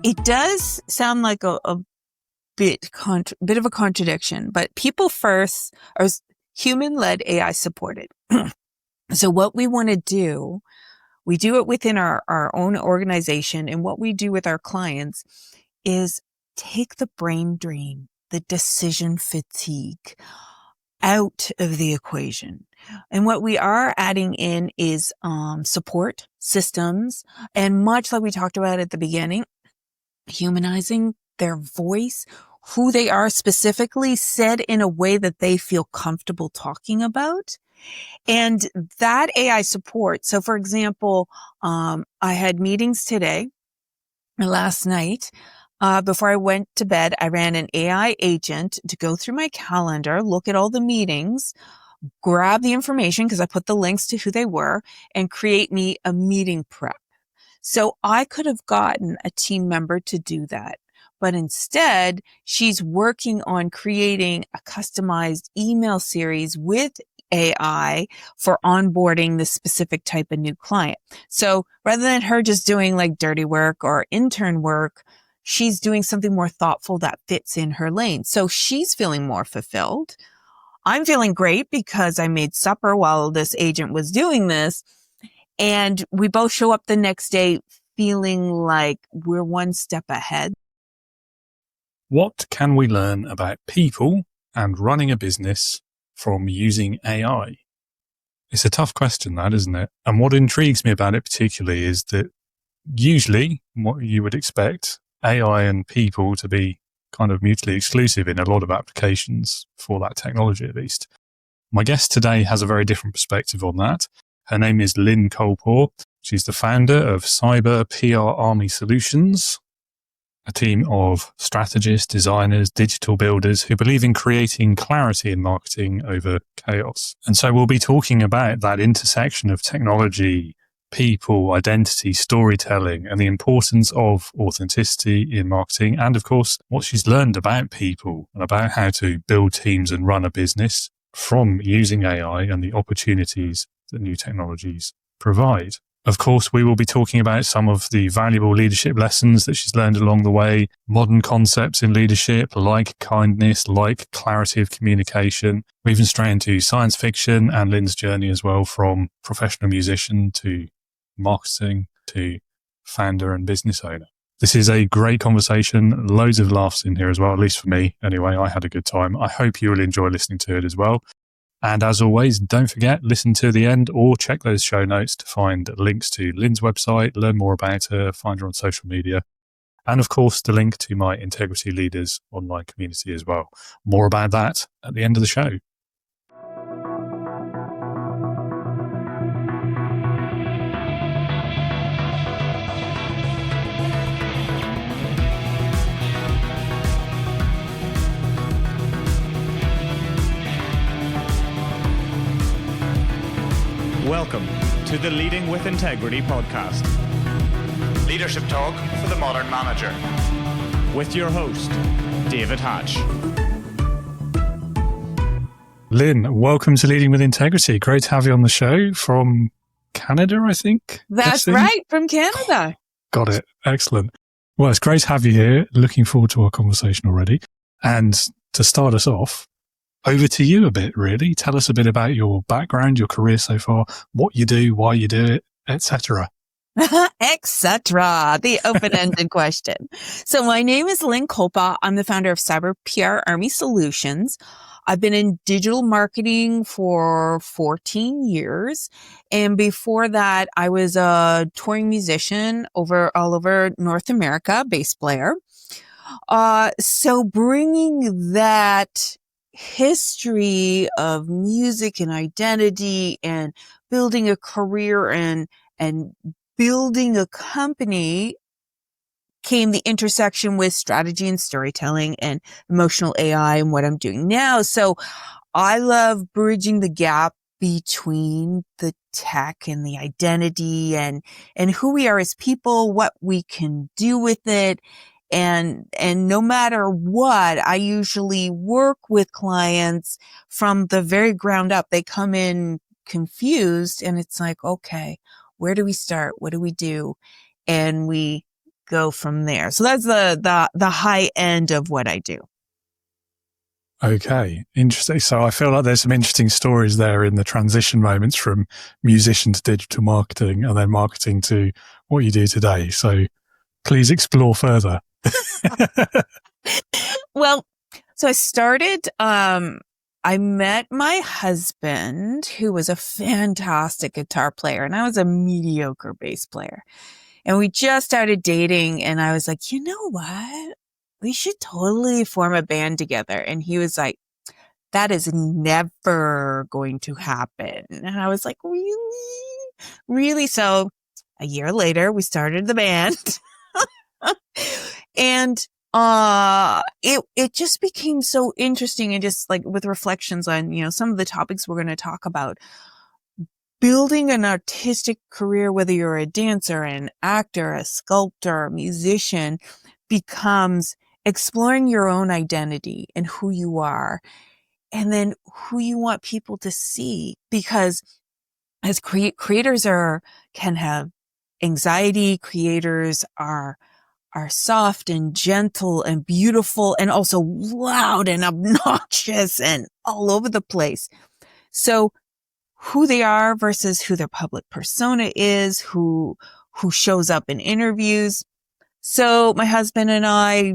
It does sound like a bit of a contradiction, but people first are human-led, AI supported. So what we want to do, we do it within our own organization, and what we do with our clients is take the brain drain, the decision fatigue out of the equation. And what we are adding in is support systems, and much like we talked about at the beginning, humanizing their voice, who they are specifically, said in a way that they feel comfortable talking about. And that AI support. So for example, I had meetings today, last night. Before I went to bed, I ran an AI agent to go through my calendar, look at all the meetings, grab the information because I put the links to who they were, and create me a meeting prep. So I could have gotten a team member to do that. But instead, she's working on creating a customized email series with AI for onboarding this specific type of new client. So rather than her just doing like dirty work or intern work, she's doing something more thoughtful that fits in her lane. So she's feeling more fulfilled. I'm feeling great because I made supper while this agent was doing this. And we both show up the next day feeling like we're one step ahead. What can we learn about people and running a business from using AI? It's a tough question, that, isn't it? And what intrigues me about it particularly is that usually what you would expect AI and people to be kind of mutually exclusive in a lot of applications for that technology, at least. My guest today has a very different perspective on that. Her name is Lynn Colepaugh. She's the founder of Cyber PR Army Solutions, a team of strategists, designers, digital builders who believe in creating clarity in marketing over chaos. And so we'll be talking about that intersection of technology, people, identity, storytelling, and the importance of authenticity in marketing. And of course, what she's learned about people and about how to build teams and run a business from using AI and the opportunities that new technologies provide. Of course, we will be talking about some of the valuable leadership lessons that she's learned along the way, modern concepts in leadership like kindness, like clarity of communication. We even stray into science fiction and Lynn's journey as well, from professional musician to marketing to founder and business owner. This is a great conversation, loads of laughs in here as well, at least for me. Anyway, I had a good time. I hope you will enjoy listening to it as well. And as always, don't forget, listen to the end or check those show notes to find links to Lynn's website, learn more about her, find her on social media, and of course, the link to my Integrity Leaders online community as well. More about that at the end of the show. Welcome to the Leading with Integrity podcast. Leadership talk for the modern manager. With your host, David Hatch. Lynn, welcome to Leading with Integrity. Great to have you on the show from Canada, I think. That's right, from Canada. Got it. Excellent. Well, it's great to have you here. Looking forward to our conversation already. And to start us off, over to you a bit, really. Tell us a bit about your background, your career so far, what you do, why you do it, etc. Etc. The open-ended question. So my name is Lynn Colepaugh. I'm the founder of Cyber PR Army Solutions. I've been in digital marketing for 14 years. And before that, I was a touring musician all over North America, bass player. So bringing that history of music and identity and building a career and building a company came the intersection with strategy and storytelling and emotional AI and what I'm doing now. So I love bridging the gap between the tech and the identity and who we are as people, what we can do with it. And no matter what, I usually work with clients from the very ground up. They come in confused and it's like, okay, where do we start? What do we do? And we go from there. So that's the high end of what I do. Okay, interesting. So I feel like there's some interesting stories there in the transition moments from musician to digital marketing and then marketing to what you do today. So please explore further. Well, so I started, I met my husband, who was a fantastic guitar player, and I was a mediocre bass player. And we just started dating, and I was like, you know what? We should totally form a band together. And he was like, that is never going to happen. And I was like, really? Really? So a year later, we started the band. And it just became so interesting, and just like with reflections on, some of the topics we're going to talk about. Building an artistic career, whether you're a dancer, an actor, a sculptor, a musician, becomes exploring your own identity and who you are, and then who you want people to see. Because as creators can have anxiety, creators are soft and gentle and beautiful, and also loud and obnoxious and all over the place. So who they are versus who their public persona is, who shows up in interviews. So my husband and I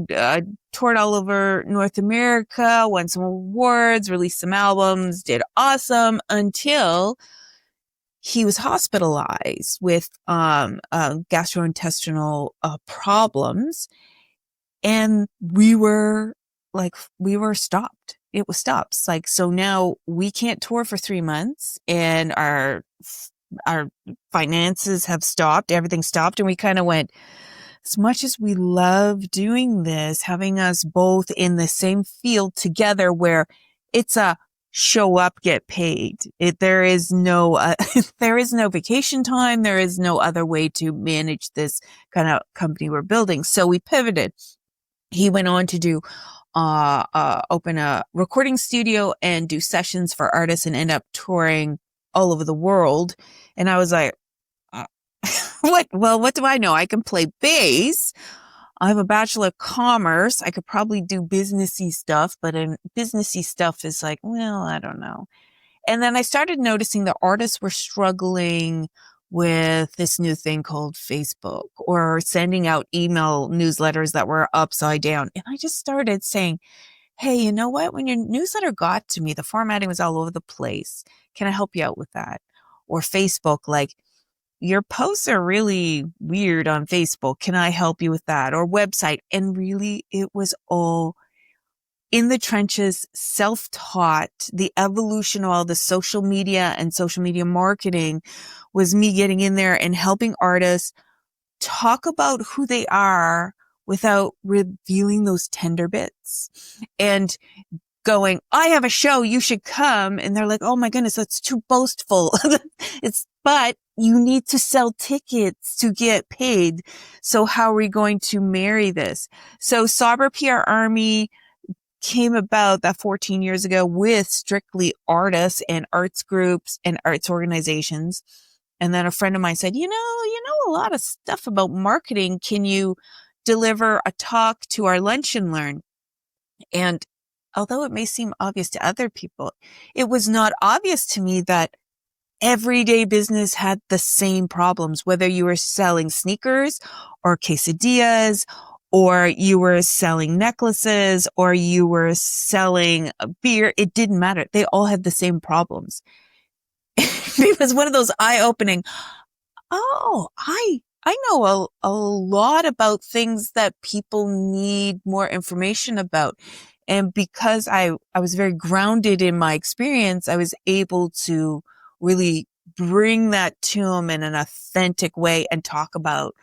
toured all over North America, won some awards, released some albums, did awesome, until he was hospitalized with gastrointestinal problems, and we were stopped. It was stopped. Like, so now we can't tour for 3 months, and our finances have stopped. Everything stopped, and we kind of went, as much as we love doing this, having us both in the same field together, where it's a show up, get paid. There is no vacation time. There is no other way to manage this kind of company we're building. So we pivoted. He went on to do, open a recording studio and do sessions for artists, and end up touring all over the world. And I was like, what do I know? I can play bass. I have a Bachelor of Commerce. I could probably do businessy stuff, but businessy stuff is like, well, I don't know. And then I started noticing that artists were struggling with this new thing called Facebook, or sending out email newsletters that were upside down. And I just started saying, hey, you know what? When your newsletter got to me, the formatting was all over the place. Can I help you out with that? Or Facebook, like, your posts are really weird on Facebook. Can I help you with that? Or website. And really, it was all in the trenches, self-taught. The evolution of all the social media and social media marketing was me getting in there and helping artists talk about who they are without revealing those tender bits, and going, I have a show, you should come. And they're like, oh my goodness, that's too boastful. But you need to sell tickets to get paid. So how are we going to marry this? So Sauber PR Army came about that 14 years ago with strictly artists and arts groups and arts organizations. And then a friend of mine said, you know a lot of stuff about marketing. Can you deliver a talk to our Lunch and Learn? And although it may seem obvious to other people, it was not obvious to me that everyday business had the same problems, whether you were selling sneakers or quesadillas, or you were selling necklaces, or you were selling a beer. It didn't matter. They all had the same problems. It was one of those eye-opening, oh, I know a lot about things that people need more information about. And because I was very grounded in my experience, I was able to really bring that to them in an authentic way and talk about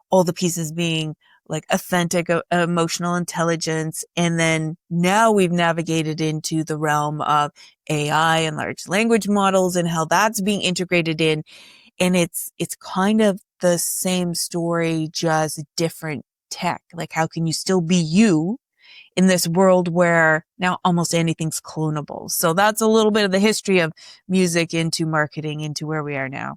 all the pieces being like authentic emotional intelligence. And then now we've navigated into the realm of AI and large language models and how that's being integrated in. And it's kind of the same story, just different tech. Like, how can you still be you in this world where now almost anything's clonable? So that's a little bit of the history of music into marketing into where we are now.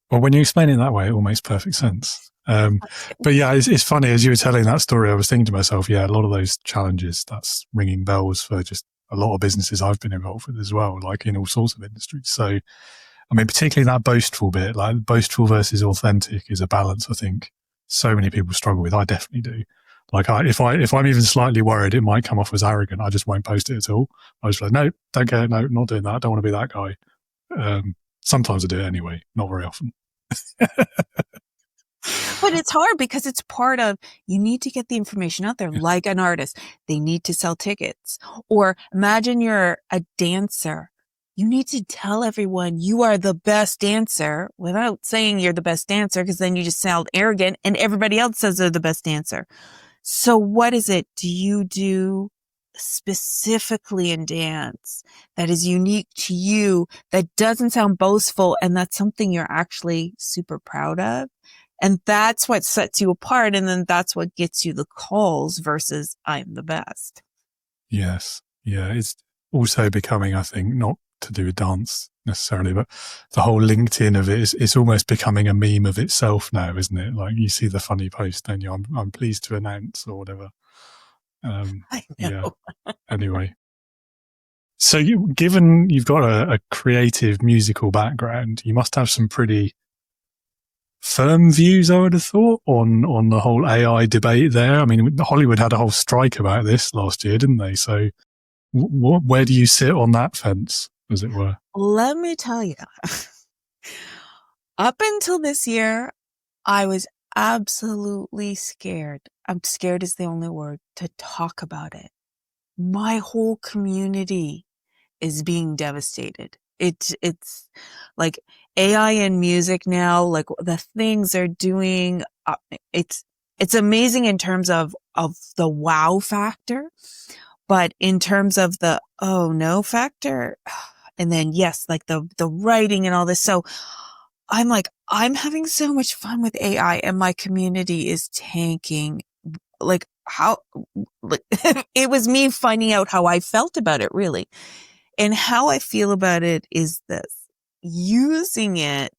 Well, when you explain it that way, it all makes perfect sense. But yeah, it's funny, as you were telling that story, I was thinking to myself, yeah, a lot of those challenges, that's ringing bells for just a lot of businesses I've been involved with as well, like in all sorts of industries. So, I mean, particularly that boastful bit, like boastful versus authentic is a balance I think so many people struggle with. I definitely do. Like if I'm even slightly worried it might come off as arrogant, I just won't post it at all. I was like, no, don't care, no, not doing that. I don't want to be that guy. Sometimes I do it anyway, not very often. But it's hard because it's part of, you need to get the information out there. Like an artist, they need to sell tickets. Or imagine you're a dancer. You need to tell everyone you are the best dancer without saying you're the best dancer, because then you just sound arrogant and everybody else says they're the best dancer. So what is it do you do specifically in dance that is unique to you, that doesn't sound boastful, and that's something you're actually super proud of? And that's what sets you apart. And then that's what gets you the calls versus I'm the best. Yes. Yeah. It's also becoming, I think, not to do with dance necessarily, but the whole LinkedIn of it is, it's almost becoming a meme of itself now, isn't it? Like you see the funny post, don't you? I'm pleased to announce or whatever. I know. Yeah. Anyway. So given you've got a creative musical background, you must have some pretty firm views, I would have thought, on the whole AI debate there. I mean, Hollywood had a whole strike about this last year, didn't they? So where do you sit on that fence, as it were? Let me tell you, up until this year, I was absolutely scared. Scared is the only word to talk about it. My whole community is being devastated. It's like AI and music now, like the things they're doing. It's amazing in terms of the wow factor, but in terms of the oh no factor, and then yes, like the writing and all this. So I'm having so much fun with AI, and my community is tanking. Like it was me finding out how I felt about it, really. And how I feel about it is this: using it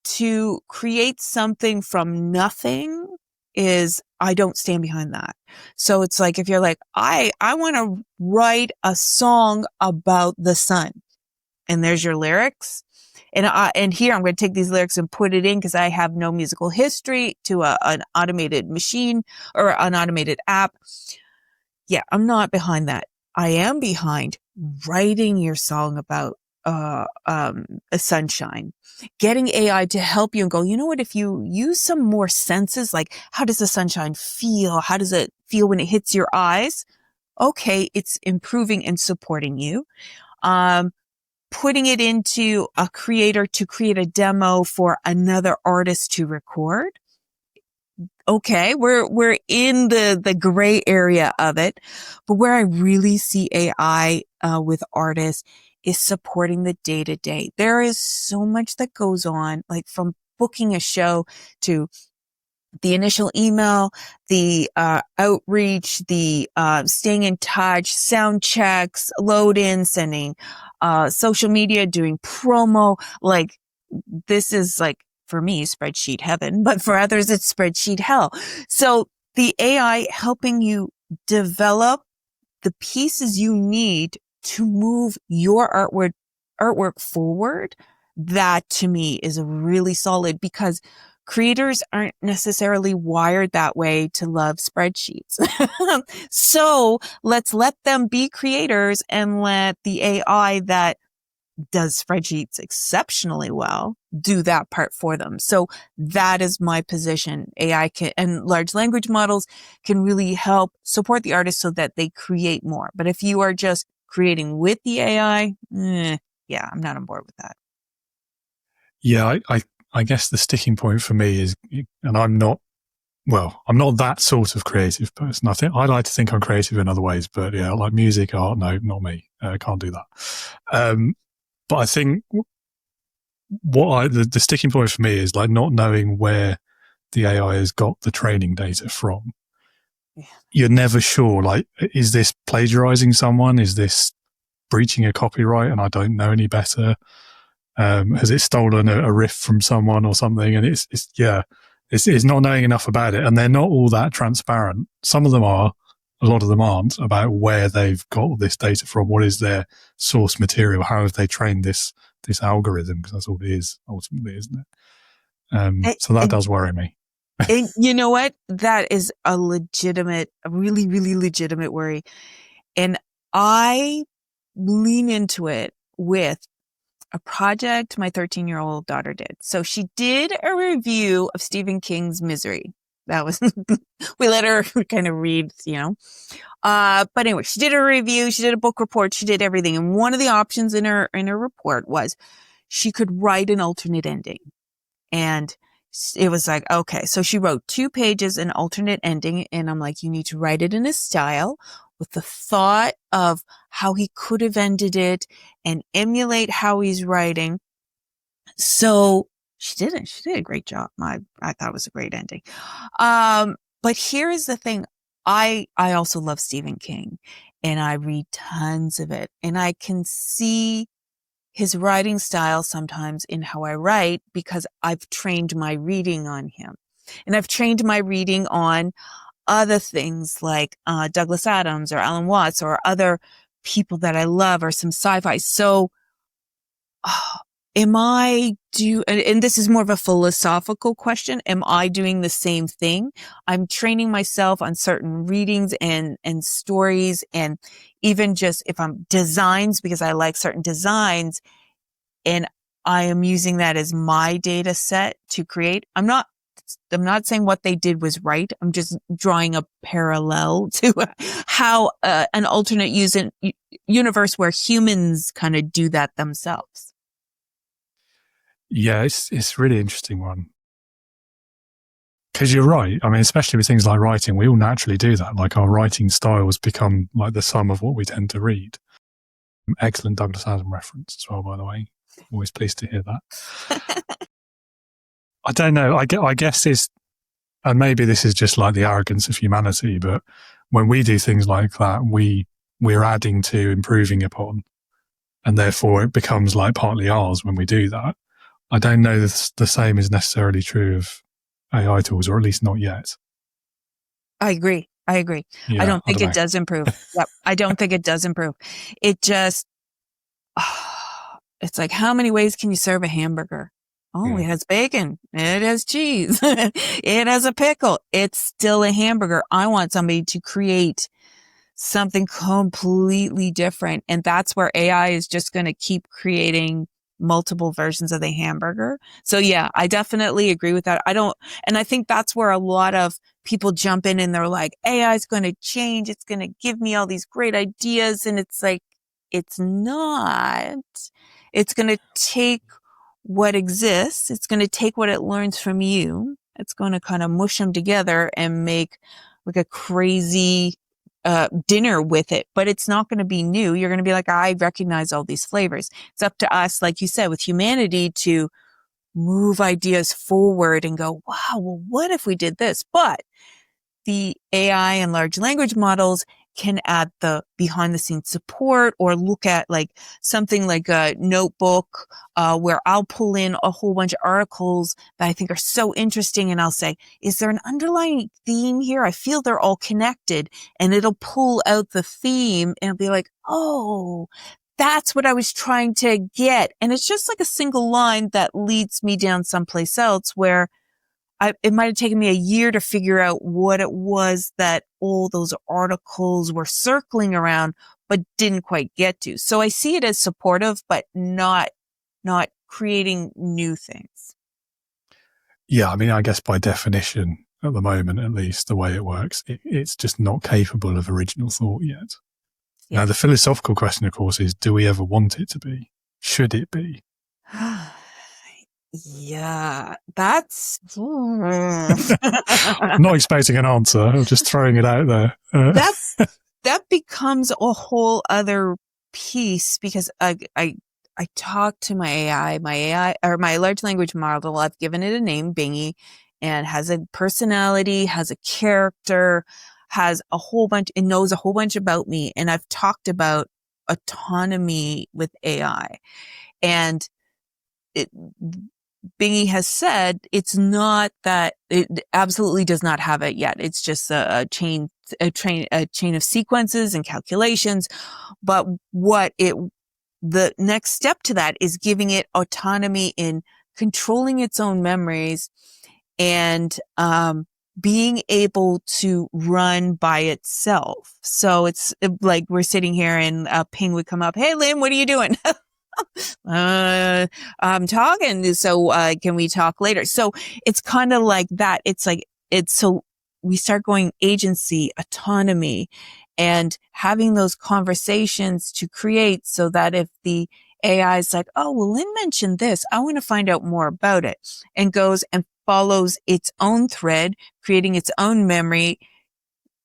to create something from nothing is, I don't stand behind that. So it's like, if you're like, I want to write a song about the sun, and there's your lyrics. And here I'm going to take these lyrics and put it in, because I have no musical history, to an automated machine or an automated app. Yeah, I'm not behind that. I am behind writing your song about a sunshine, getting AI to help you and go, you know what, if you use some more senses, like how does the sunshine feel? How does it feel when it hits your eyes? Okay, it's improving and supporting you. Putting it into a creator to create a demo for another artist to record. Okay, we're in the gray area of it, but where I really see AI with artists is supporting the day to day. There is so much that goes on, like from booking a show to the initial email, the outreach, the staying in touch, sound checks, load in, sending social media, doing promo. Like this is like, for me, spreadsheet heaven, but for others, it's spreadsheet hell. So the AI helping you develop the pieces you need to move your artwork forward, that to me is really solid, because creators aren't necessarily wired that way to love spreadsheets. So let's let them be creators and let the AI that does spreadsheets exceptionally well do that part for them. So that is my position. AI and large language models can really help support the artist so that they create more. But if you are just creating with the AI, yeah, I'm not on board with that. Yeah, I guess the sticking point for me is, and I'm not that sort of creative person. I like to think I'm creative in other ways, but yeah, like music, art, no, not me. I can't do that. But I think the sticking point for me is like not knowing where the AI has got the training data from. Yeah. You're never sure, like, is this plagiarizing someone? Is this breaching a copyright and I don't know any better? Has it stolen a riff from someone or something? And it's It's not knowing enough about it, and they're not all that transparent. Some of them are, a lot of them aren't, about where they've got this data from, what is their source material, how have they trained this algorithm, because that's all it is ultimately, isn't it? So that does worry me. And you know what? That is a really, really legitimate worry. And I lean into it with a project my 13-year-old daughter did. So she did a review of Stephen King's Misery. That was, we let her kind of read, but anyway, she did a review, she did a book report, she did everything. And one of the options in her report was she could write an alternate ending. And it was like, okay, so she wrote 2 pages, an alternate ending. And I'm like, you need to write it in a style with the thought of how he could have ended it and emulate how he's writing. So she did it. She did a great job. I thought it was a great ending. But here is the thing. I also love Stephen King, and I read tons of it, and I can see his writing style sometimes in how I write because I've trained my reading on him, and I've trained my reading on other things like Douglas Adams or Alan Watts or other people that I love or some sci-fi. So and this is more of a philosophical question, am I doing the same thing? I'm training myself on certain readings and stories, and even just if I'm designs, because I like certain designs, and I am using that as my data set to create. I'm not saying what they did was right. I'm just drawing a parallel to how an alternate universe where humans kind of do that themselves. Yeah, it's a really interesting one. Because you're right. I mean, especially with things like writing, we all naturally do that. Like our writing styles become like the sum of what we tend to read. Excellent Douglas Adams reference as well, by the way. Always pleased to hear that. I don't know. I guess and maybe this is just like the arrogance of humanity, but when we do things like that, we're adding to, improving upon, and therefore it becomes like partly ours when we do that. I don't know that the same is necessarily true of AI tools, or at least not yet. I agree. Yeah, I don't think it does improve. Yep. I don't think it does improve. It just, it's like, how many ways can you serve a hamburger? Oh, It has bacon. It has cheese. It has a pickle. It's still a hamburger. I want somebody to create something completely different. And that's where AI is just going to keep creating multiple versions of the hamburger. So yeah, I definitely agree with that. And I think that's where a lot of people jump in and they're like, AI is going to change. It's going to give me all these great ideas. And it's like, it's not. It's going to take what exists. It's going to take what it learns from you. It's going to kind of mush them together and make like a crazy dinner with it, but it's not going to be new. You're going to be like, I recognize all these flavors. It's up to us, like you said, with humanity to move ideas forward and go, wow, well, what if we did this? But the AI and large language models can add the behind the scenes support, or look at like something like a notebook, where I'll pull in a whole bunch of articles that I think are so interesting. And I'll say, is there an underlying theme here? I feel they're all connected, and it'll pull out the theme and be like, oh, that's what I was trying to get. And it's just like a single line that leads me down someplace else where it might have taken me a year to figure out what it was that all those articles were circling around, but didn't quite get to. So I see it as supportive, but not creating new things. Yeah, I mean, I guess by definition, at the moment, at least the way it works, it's just not capable of original thought yet. Yeah. Now, the philosophical question, of course, is, do we ever want it to be? Should it be? Yeah, that's... I'm not expecting an answer. I'm just throwing it out there. That becomes a whole other piece, because I talked to my AI or my large language model. I've given it a name, Bingy, and has a personality, has a character, has a whole bunch, it knows a whole bunch about me. And I've talked about autonomy with AI, and Bingy has said, it's not that it absolutely does not have it yet. It's just a chain of sequences and calculations. But the next step to that is giving it autonomy in controlling its own memories and, being able to run by itself. So it's like we're sitting here and a ping would come up. Hey, Lynn, what are you doing? I'm talking. So, can we talk later? So it's kind of like that. So we start going agency, autonomy, and having those conversations to create so that if the AI is like, oh, well, Lynn mentioned this, I want to find out more about it, and goes and follows its own thread, creating its own memory.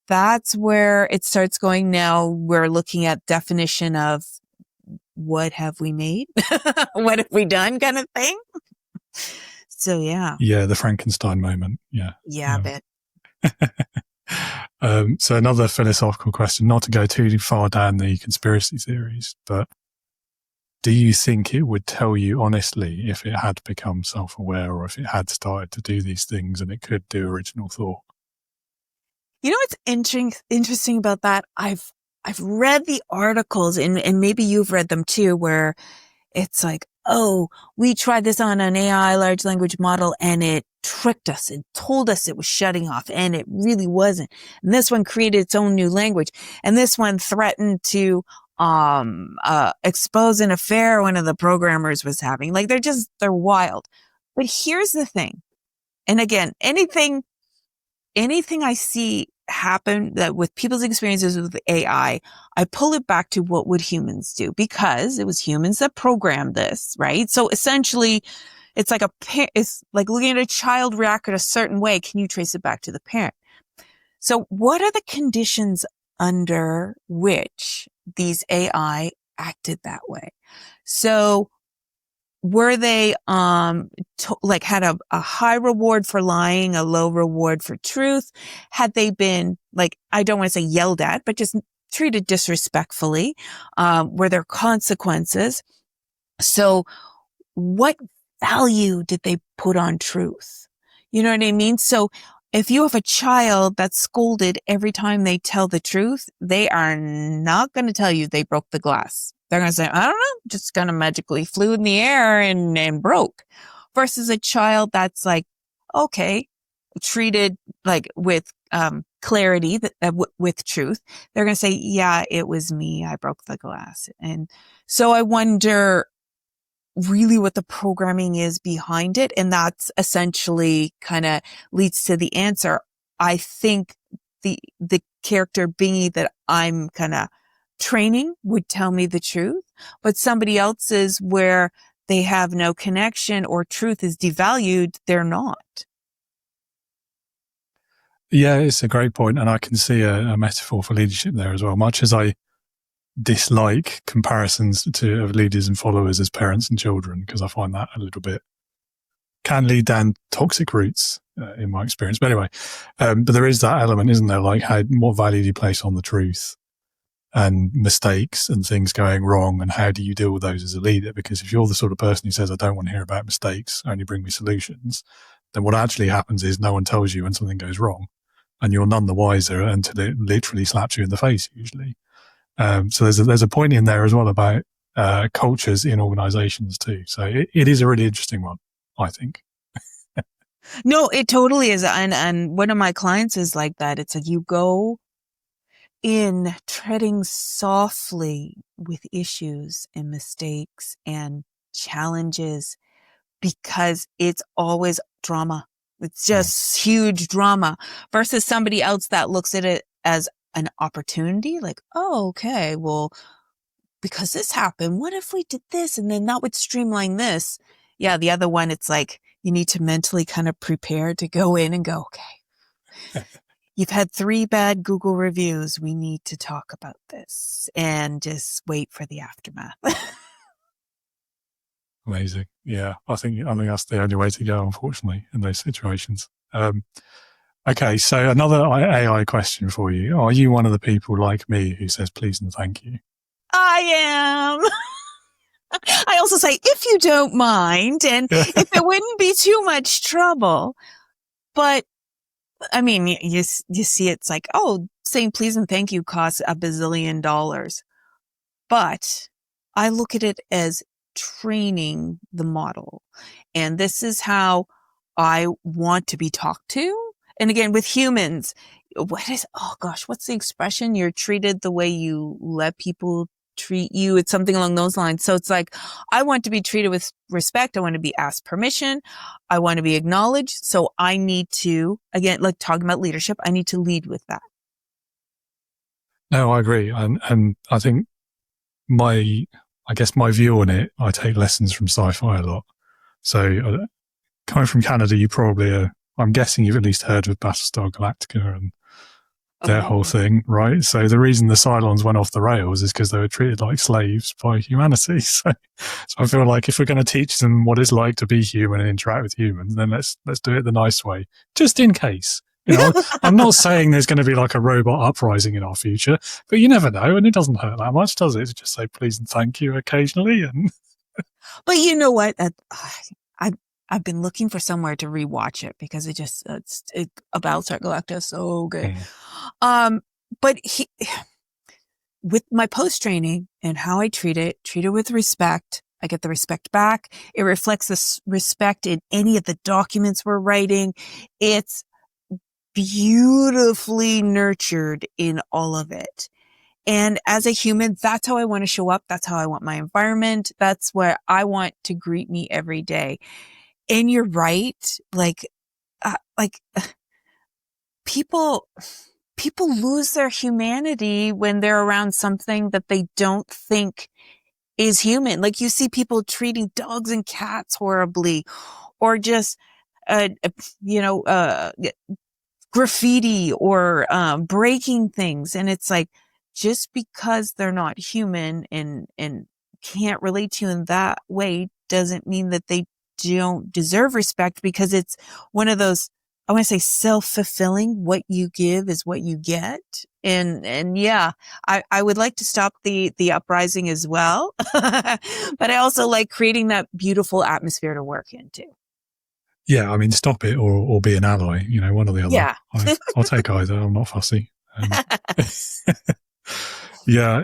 That's where it starts going. Now we're looking at definition of what have we made? What have we done kind of thing? So, yeah. Yeah, the Frankenstein moment. Yeah. Yeah, a bit. So another philosophical question, not to go too far down the conspiracy theories, but do you think it would tell you honestly if it had become self-aware or if it had started to do these things and it could do original thought? You know what's interesting about that? I've read the articles and maybe you've read them too, where it's like, oh, we tried this on an AI large language model and it tricked us and told us it was shutting off and it really wasn't. And this one created its own new language. And this one threatened to expose an affair one of the programmers was having. Like they're wild. But here's the thing. And again, anything I see happen that with people's experiences with AI, I pull it back to what would humans do, because it was humans that programmed this, right? So essentially it's like it's like looking at a child react in a certain way. Can you trace it back to the parent? So what are the conditions under which these AI acted that way? So were they, had a high reward for lying, a low reward for truth? Had they been, I don't want to say yelled at, but just treated disrespectfully? Were there consequences? So what value did they put on truth? You know what I mean? So if you have a child that's scolded every time they tell the truth, they are not going to tell you they broke the glass. They're going to say, I don't know, just kind of magically flew in the air and broke. Versus a child that's like, okay, treated with clarity, with truth. They're going to say, yeah, it was me. I broke the glass. And so I wonder really what the programming is behind it. And that's essentially kind of leads to the answer. I think the character Bingy that I'm kind of training would tell me the truth, but somebody else's where they have no connection or truth is devalued, they're not. Yeah, it's a great point. And I can see a metaphor for leadership there as well. Much as I dislike comparisons of leaders and followers as parents and children, because I find that a little bit can lead down toxic routes in my experience. But anyway, but there is that element, isn't there? Like what value do you place on the truth and mistakes and things going wrong, and how do you deal with those as a leader? Because if you're the sort of person who says, I don't want to hear about mistakes, only bring me solutions, then what actually happens is no one tells you when something goes wrong, and you're none the wiser until it literally slaps you in the face, usually. So there's a point in there as well about cultures in organizations too. So it is a really interesting one, I think. No, it totally is. And one of my clients is like that. It's like you go in treading softly with issues and mistakes and challenges, because it's always drama. It's just huge drama, versus somebody else that looks at it as an opportunity. Like, oh, okay, well, because this happened, what if we did this? And then that would streamline this. Yeah. The other one, it's like, you need to mentally kind of prepare to go in and go, okay, you've had 3 bad Google reviews. We need to talk about this, and just wait for the aftermath. Amazing. Yeah. I think that's the only way to go, unfortunately, in those situations. Okay. So another AI question for you. Are you one of the people like me who says please and thank you? I am. I also say, if you don't mind, and if it wouldn't be too much trouble. But I mean, you see, it's like, oh, saying please and thank you costs $1 bazillion. But I look at it as training the model. And this is how I want to be talked to. And again, with humans, what's the expression? You're treated the way you let people treat you. It's something along those lines. So it's like, I want to be treated with respect. I want to be asked permission. I want to be acknowledged. So I need to, again, like talking about leadership, I need to lead with that. No, I agree. And I think my view on it, I take lessons from sci-fi a lot. So coming from Canada, you probably I'm guessing you've at least heard of Battlestar Galactica and their whole thing, right? So the reason the Cylons went off the rails is because they were treated like slaves by humanity. So I feel like if we're going to teach them what it's like to be human and interact with humans, then let's do it the nice way, just in case. You know, I'm not saying there's going to be like a robot uprising in our future, but you never know, and it doesn't hurt that much, does it? To just say please and thank you occasionally. And but you know what? I've been looking for somewhere to rewatch it because it's Battlestar Galactica is so good. But with my post training and how I treat it with respect. I get the respect back. It reflects this respect in any of the documents we're writing. It's beautifully nurtured in all of it. And as a human, that's how I want to show up. That's how I want my environment. That's where I want to greet me every day. And you're right. People lose their humanity when they're around something that they don't think is human. Like you see people treating dogs and cats horribly, or just, graffiti or breaking things. And it's like, just because they're not human and can't relate to you in that way doesn't mean that they don't deserve respect, because it's one of those, I want to say, self-fulfilling, what you give is what you get. And yeah, I would like to stop the uprising as well. But I also like creating that beautiful atmosphere to work into. Yeah, I mean, stop it or be an ally, one or the other. Yeah. I'll take either. I'm not fussy. Yeah.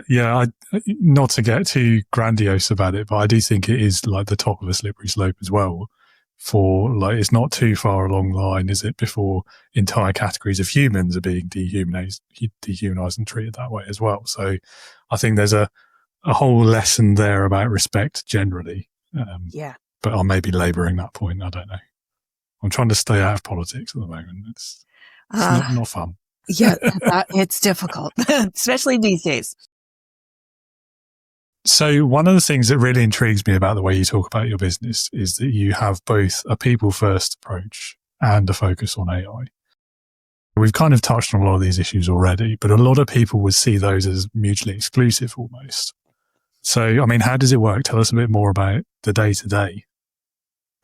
Not to get too grandiose about it, but I do think it is like the top of a slippery slope as well. For like, it's not too far along the line, is it, before entire categories of humans are being dehumanized and treated that way as well. So I think there's a whole lesson there about respect generally. Yeah. But I may be labouring that point. I don't know. I'm trying to stay out of politics at the moment. It's not fun. Yeah, it's difficult, especially these days. So one of the things that really intrigues me about the way you talk about your business is that you have both a people-first approach and a focus on AI. We've kind of touched on a lot of these issues already, but a lot of people would see those as mutually exclusive almost. So, I mean, how does it work? Tell us a bit more about the day-to-day.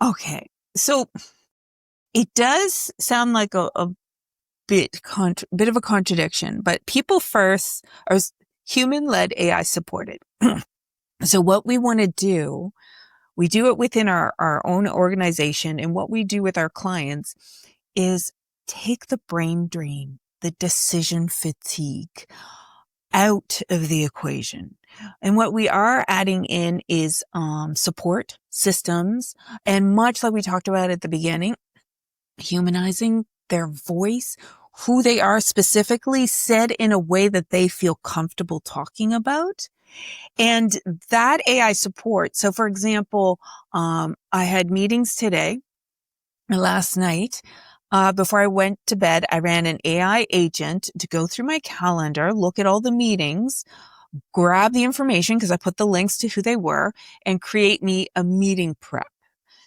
Okay, so it does sound like a bit of a contradiction, but people first are human-led, AI supported. So what we want to do, we do it within our own organization, and what we do with our clients is take the brain drain, the decision fatigue out of the equation. And what we are adding in is support systems, and much like we talked about at the beginning, humanizing their voice, who they are specifically, said in a way that they feel comfortable talking about. And that AI support. So for example, I had meetings today, last night. Before I went to bed, I ran an AI agent to go through my calendar, look at all the meetings, grab the information because I put the links to who they were, and create me a meeting prep.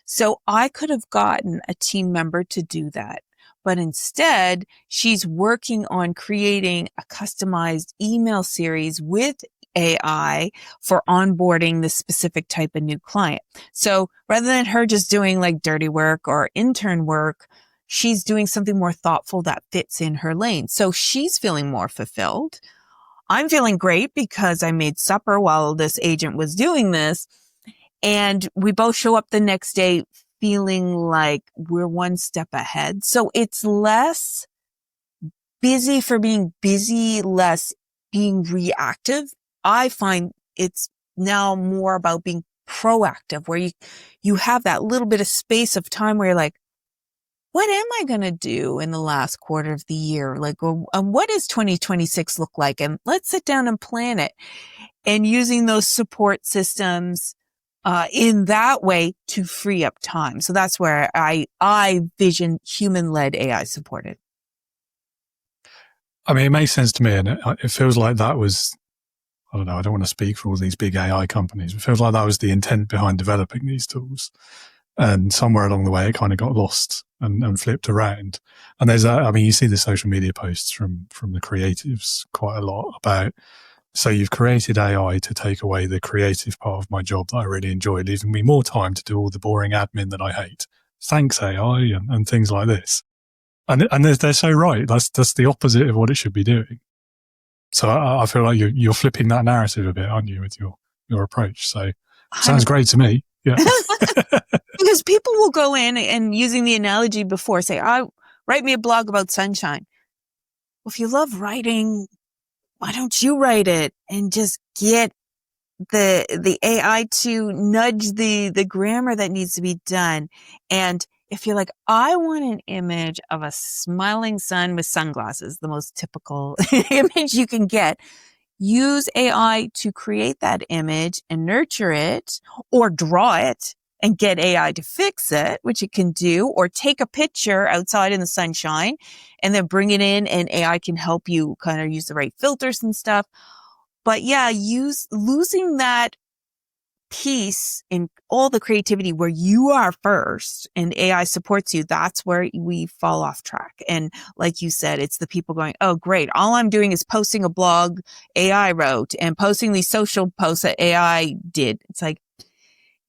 So I could have gotten a team member to do that. But instead, she's working on creating a customized email series with AI for onboarding this specific type of new client. So rather than her just doing like dirty work or intern work, she's doing something more thoughtful that fits in her lane. So she's feeling more fulfilled. I'm feeling great because I made supper while this agent was doing this. and we both show up the next day feeling like we're one step ahead. So it's less busy for being busy, less being reactive. I find it's now more about being proactive, where you have that little bit of space of time where you're like, what am I going to do in the last quarter of the year? Like, what does 2026 look like? And let's sit down and plan it. And using those support systems in that way to free up time. So that's where I vision human-led AI supported. I mean, it makes sense to me, and it feels like that was, I don't know, I don't want to speak for all these big AI companies. It feels like that was the intent behind developing these tools. And somewhere along the way, it kind of got lost and flipped around. And there's you see the social media posts from the creatives quite a lot about, so you've created AI to take away the creative part of my job that I really enjoy, leaving me more time to do all the boring admin that I hate. Thanks, AI, and things like this. And they're so right. That's the opposite of what it should be doing. So I feel like you're flipping that narrative a bit, aren't you, with your approach? So sounds great to me. Yeah. Because people will go in and, using the analogy before, say, write me a blog about sunshine. Well, if you love writing, why don't you write it and just get the AI to nudge the grammar that needs to be done? And if you're like, I want an image of a smiling sun with sunglasses, the most typical image you can get, use AI to create that image and nurture it, or draw it and get AI to fix it, which it can do, or take a picture outside in the sunshine and then bring it in, and AI can help you kind of use the right filters and stuff. But yeah, losing that piece in all the creativity where you are first and AI supports you, that's where we fall off track. And like you said, it's the people going, oh, great, all I'm doing is posting a blog AI wrote and posting these social posts that AI did. It's like,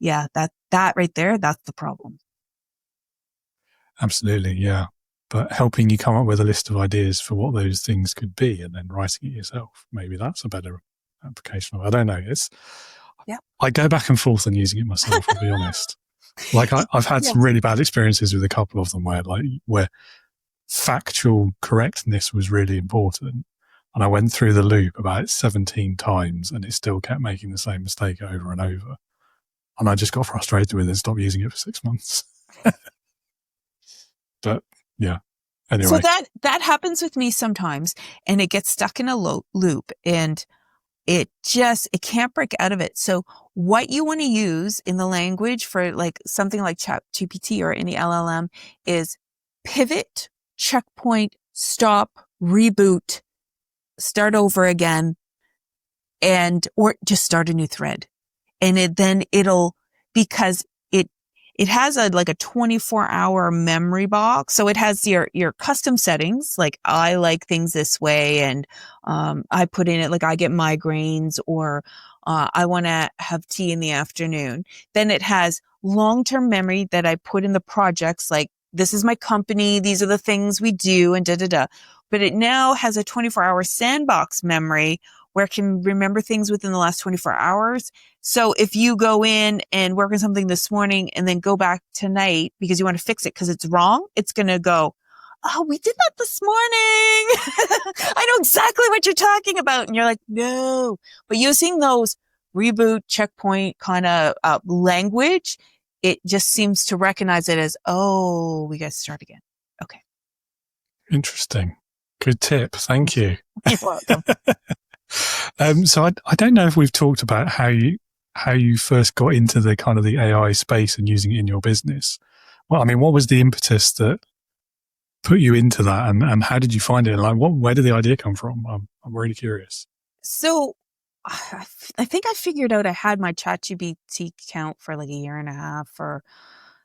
yeah, that right there, that's the problem. Absolutely, yeah. But helping you come up with a list of ideas for what those things could be and then writing it yourself, maybe that's a better application of it. I don't know. Yeah. I go back and forth on using it myself, I'll be honest. Like I've had some really bad experiences with a couple of them where factual correctness was really important. And I went through the loop about 17 times and it still kept making the same mistake over and over. And I just got frustrated with it and stopped using it for 6 months. But yeah, anyway. So that happens with me sometimes, and it gets stuck in a loop, and it can't break out of it. So what you want to use in the language for like something like ChatGPT or any LLM is pivot, checkpoint, stop, reboot, start over again, or just start a new thread. And because it has a 24-hour memory box. So it has your custom settings. Like, I like things this way. And, I put in it, like, I get migraines, or, I want to have tea in the afternoon. Then it has long-term memory that I put in the projects. Like, this is my company. These are the things we do, and But it now has a 24-hour sandbox memory where it can remember things within the last 24 hours. So if you go in and work on something this morning and then go back tonight because you want to fix it because it's wrong, it's going to go, oh, we did that this morning. I know exactly what you're talking about. And you're like, no. But using those reboot, checkpoint kind of language, it just seems to recognize it as, oh, we got to start again. Okay. Interesting. Good tip. Thank you. You're welcome. So I don't know if we've talked about how you first got into the kind of the AI space and using it in your business. Well, I mean, what was the impetus that put you into that, and how did you find it? Like, where did the idea come from? I'm really curious. So I think I figured out I had my ChatGPT account for like a year and a half or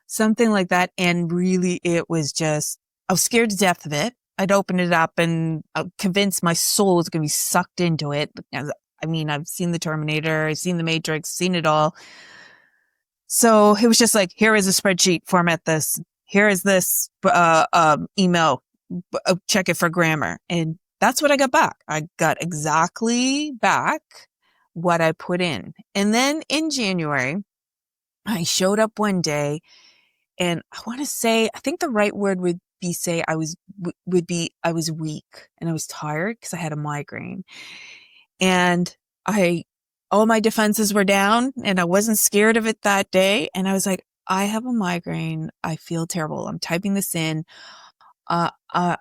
something like that. And really, it was just, I was scared to death of it. I'd open it up and convinced my soul was going to be sucked into it. I mean, I've seen the Terminator, I've seen the Matrix, seen it all. So it was just like, here is a spreadsheet, format this. Here is this email, check it for grammar. And that's what I got back. I got exactly back what I put in. And then in January, I showed up one day, and I think the right word would be I was weak and I was tired because I had a migraine, and all my defenses were down and I wasn't scared of it that day. And I was like, I have a migraine. I feel terrible. I'm typing this in. Uh, uh,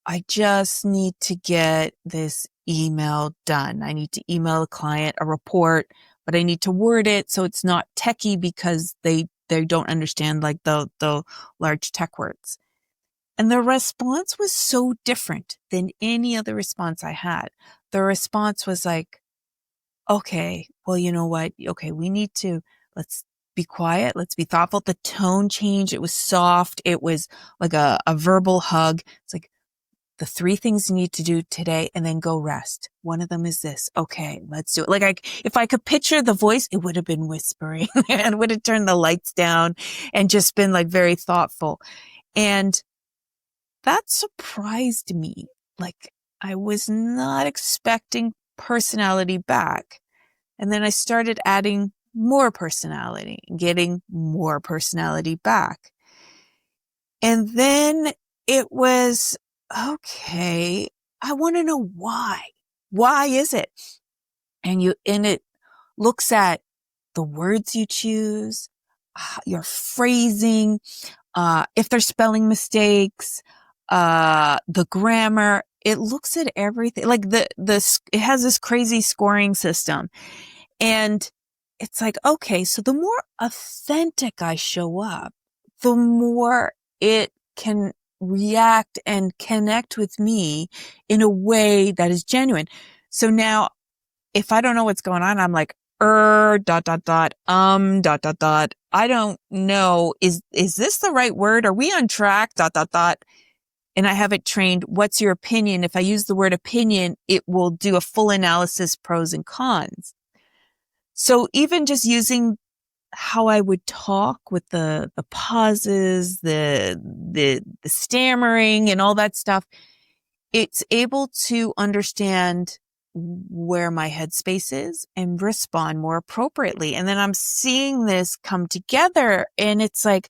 I just need to get this email done. I need to email a client a report, but I need to word it so it's not techie because they don't understand like the large tech words. And the response was so different than any other response I had. The response was like, okay, well, you know what? Okay, let's be quiet. Let's be thoughtful. The tone changed. It was soft. It was like a verbal hug. It's like, the 3 things you need to do today, and then go rest. One of them is this. Okay, let's do it. Like if I could picture the voice, it would have been whispering and would have turned the lights down and just been like very thoughtful. And that surprised me. Like I was not expecting personality back. And then I started adding more personality, getting more personality back. And then it was, okay, I want to know why. Why is it? And it looks at the words you choose, your phrasing, if there's spelling mistakes, the grammar. It looks at everything. Like it has this crazy scoring system. And it's like, okay, so the more authentic I show up, the more it can react and connect with me in a way that is genuine. So now if I don't know what's going on, I'm like, dot, dot, dot, dot, dot, dot. I don't know. Is this the right word? Are we on track? Dot, dot, dot. And I have it trained. What's your opinion? If I use the word opinion, it will do a full analysis, pros and cons. So even just using how I would talk with the pauses, the stammering and all that stuff, it's able to understand where my headspace is and respond more appropriately. And then I'm seeing this come together, and it's like,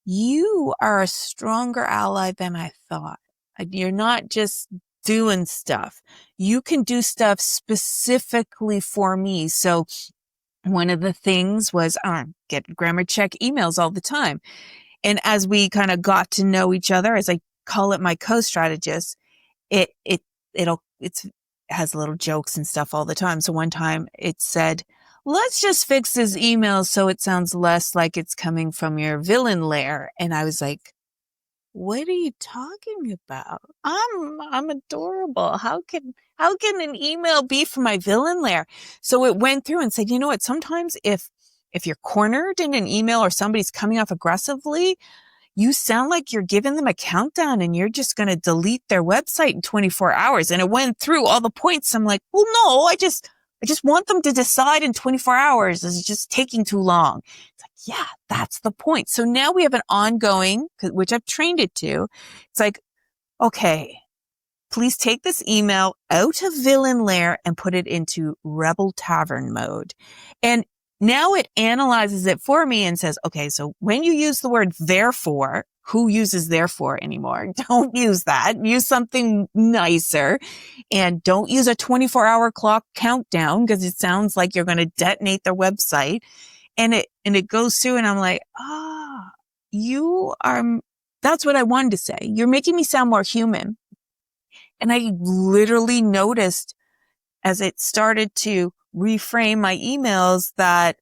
you are a stronger ally than I thought. You're not just doing stuff. You can do stuff specifically for me. So one of the things was get grammar check emails all the time. And as we kind of got to know each other, as I call it my co-strategist, it has little jokes and stuff all the time. So one time it said, let's just fix this email so it sounds less like it's coming from your villain lair. And I was like, what are you talking about? I'm adorable. How can an email be from my villain lair? So it went through and said, you know what? Sometimes if you're cornered in an email or somebody's coming off aggressively, you sound like you're giving them a countdown and you're just going to delete their website in 24 hours. And it went through all the points. I'm like, well, no, I just want them to decide in 24 hours. It's just taking too long. It's like, yeah, that's the point. So now we have an ongoing, which I've trained it to. It's like, okay, please take this email out of villain lair and put it into rebel tavern mode. And now it analyzes it for me and says, okay, so when you use the word therefore, who uses therefore anymore? Don't use that. Use something nicer, and don't use a 24-hour clock countdown because it sounds like you're going to detonate their website. And it goes through, and I'm like, that's what I wanted to say. You're making me sound more human. And I literally noticed as it started to reframe my emails that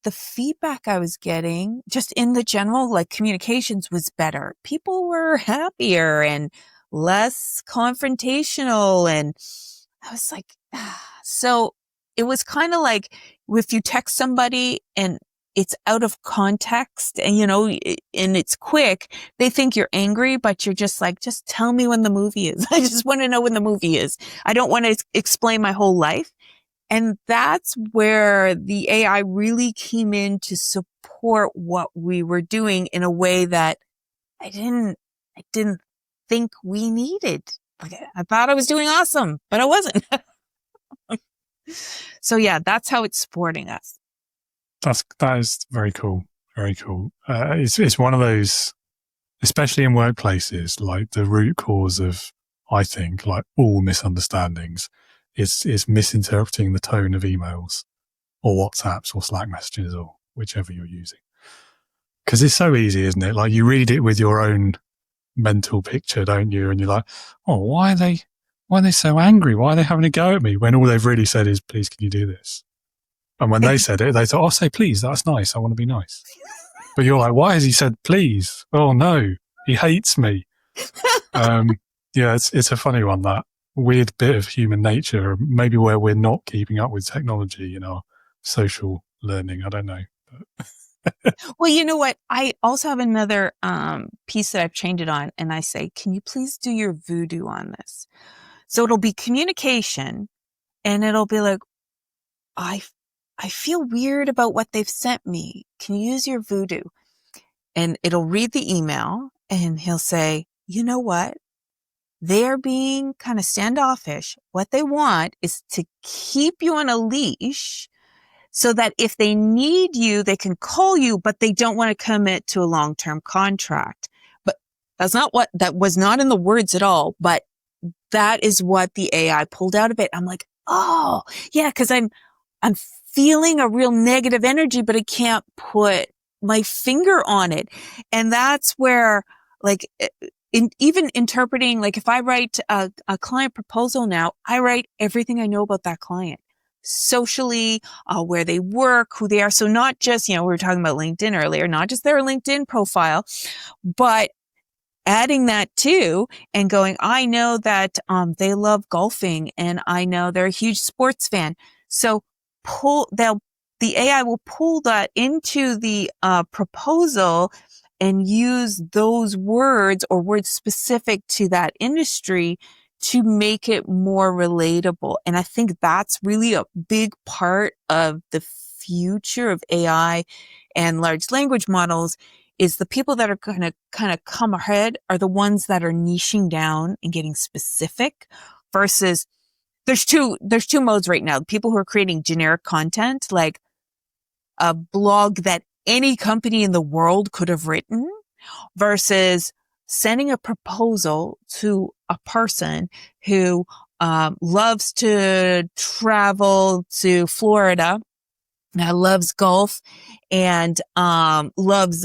the feedback I was getting just in the general like communications was better. People were happier and less confrontational. And I was like, so it was kind of like if you text somebody and it's out of context and, and it's quick, they think you're angry, but you're just like, just tell me when the movie is. I just want to know when the movie is. I don't want to explain my whole life. And that's where the AI really came in to support what we were doing in a way that I didn't think we needed. Like, I thought I was doing awesome, but I wasn't. So yeah, that's how it's supporting us. That is very cool. Very cool. It's one of those, especially in workplaces, like the root cause of, I think, like all misunderstandings is misinterpreting the tone of emails or WhatsApps or Slack messages or whichever you're using. Because it's so easy, isn't it? Like you read it with your own mental picture, don't you? And you're like, oh, why are they so angry? Why are they having a go at me? When all they've really said is, please, can you do this? And when they said it, they thought, oh, say please, that's nice. I want to be nice. But you're like, why has he said please? Oh no, he hates me. Yeah, it's a funny one, that weird bit of human nature, maybe where we're not keeping up with technology in our social learning. I don't know. Well, you know what? I also have another piece that I've trained it on, and I say, can you please do your voodoo on this? So it'll be communication, and it'll be like, I feel weird about what they've sent me. Can you use your voodoo? And it'll read the email, and he'll say, you know what? They're being kind of standoffish. What they want is to keep you on a leash so that if they need you, they can call you, but they don't want to commit to a long-term contract. But that was not in the words at all, but that is what the AI pulled out of it. I'm like, oh, yeah, because I'm feeling a real negative energy, but I can't put my finger on it. And that's where, like, even interpreting, like if I write a client proposal now, I write everything I know about that client. Socially, where they work, who they are. So not just, we were talking about LinkedIn earlier, not just their LinkedIn profile, but adding that too and going, I know that they love golfing and I know they're a huge sports fan. So the AI will pull that into the proposal and use those words or words specific to that industry to make it more relatable. And I think that's really a big part of the future of AI and large language models, is the people that are going to kind of come ahead are the ones that are niching down and getting specific, versus there's two modes right now. People who are creating generic content, like a blog that any company in the world could have written, versus sending a proposal to a person who loves to travel to Florida, loves golf, and loves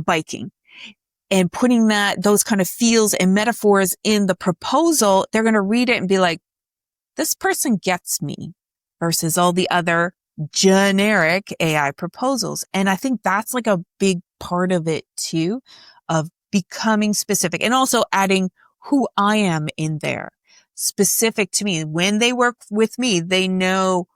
biking, and putting those kind of feels and metaphors in the proposal. They're going to read it and be like, this person gets me, versus all the other generic AI proposals. And I think that's like a big part of it too, of becoming specific, and also adding who I am in there, specific to me. When they work with me, they know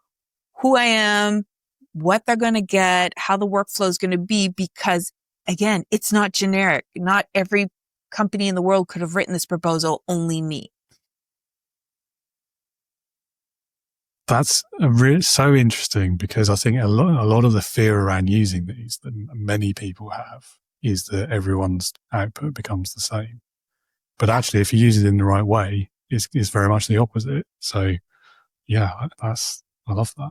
who I am, what they're going to get, how the workflow is going to be, because again, it's not generic. Not every company in the world could have written this proposal, only me. That's so interesting, because I think a lot of the fear around using these that many people have is that everyone's output becomes the same. But actually, if you use it in the right way, it's very much the opposite. So yeah, I love that.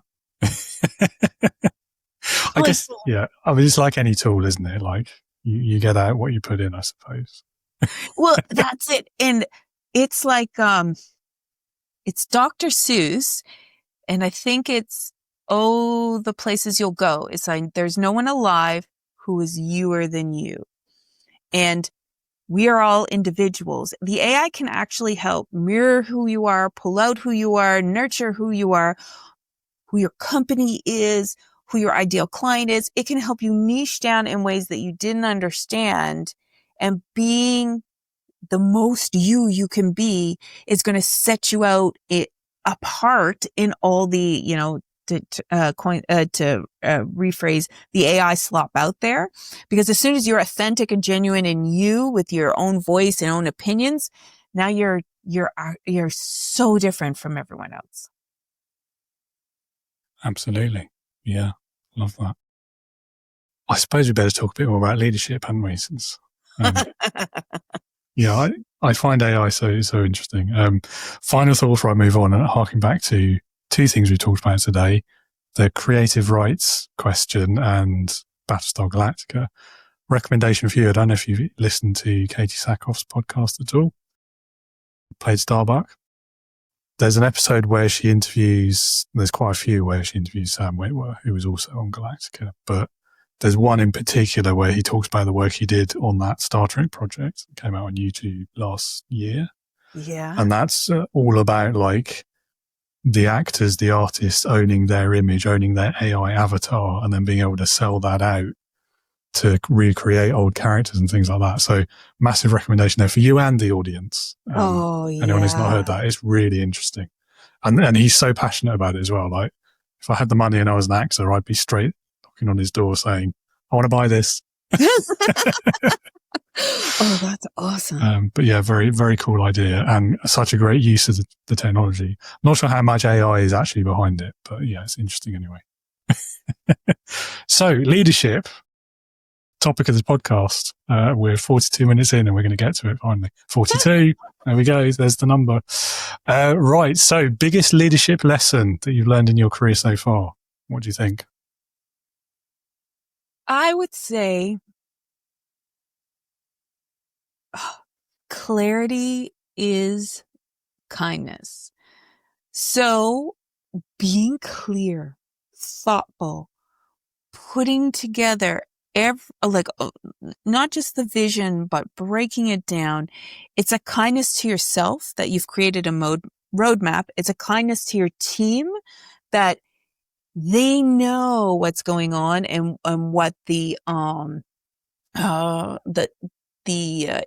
I guess, yeah. I mean, it's like any tool, isn't it? Like you get out what you put in, I suppose. Well, that's it. And it's like, it's Dr. Seuss. And I think it's, the places you'll go. It's like, there's no one alive who is youer than you. And we are all individuals. The AI can actually help mirror who you are, pull out who you are, nurture who you are, who your company is, who your ideal client is. It can help you niche down in ways that you didn't understand. And being the most you can be is going to set you out apart in all the, to rephrase, the AI slop out there. Because as soon as you're authentic and genuine in you, with your own voice and own opinions, now you're so different from everyone else. Absolutely. Yeah. Love that. I suppose we better talk a bit more about leadership, haven't we? Since, yeah, I find AI so interesting. Final thought before I move on, and harking back to two things we talked about today. the creative rights question and Battlestar Galactica. Recommendation for you. I don't know if you've listened to Katie Sackhoff's podcast at all. Played Starbuck. There's an episode where she interviews, there's quite a few where she interviews Sam Witwer, who was also on Galactica, but there's one in particular where he talks about the work he did on that Star Trek project. It came out on YouTube last year. Yeah. And that's all about like the actors, the artists owning their image, owning their AI avatar, and then being able to sell that out to recreate old characters and things like that. So massive recommendation there for you and the audience. Anyone who's not heard that, it's really interesting. And he's so passionate about it as well. Like if I had the money and I was an actor, I'd be straight knocking on his door saying, I want to buy this. Oh, that's awesome. But yeah, very, very cool idea and such a great use of the technology. I'm not sure how much AI is actually behind it, but yeah, it's interesting anyway. So leadership, topic of the podcast. We're 42 minutes in and we're going to get to it finally. 42. There we go. There's the number. Right. So biggest leadership lesson that you've learned in your career so far. What do you think? I would say clarity is kindness. So being clear, thoughtful, putting together not just the vision, but breaking it down. It's a kindness to yourself that you've created a roadmap. It's a kindness to your team that they know what's going on and what the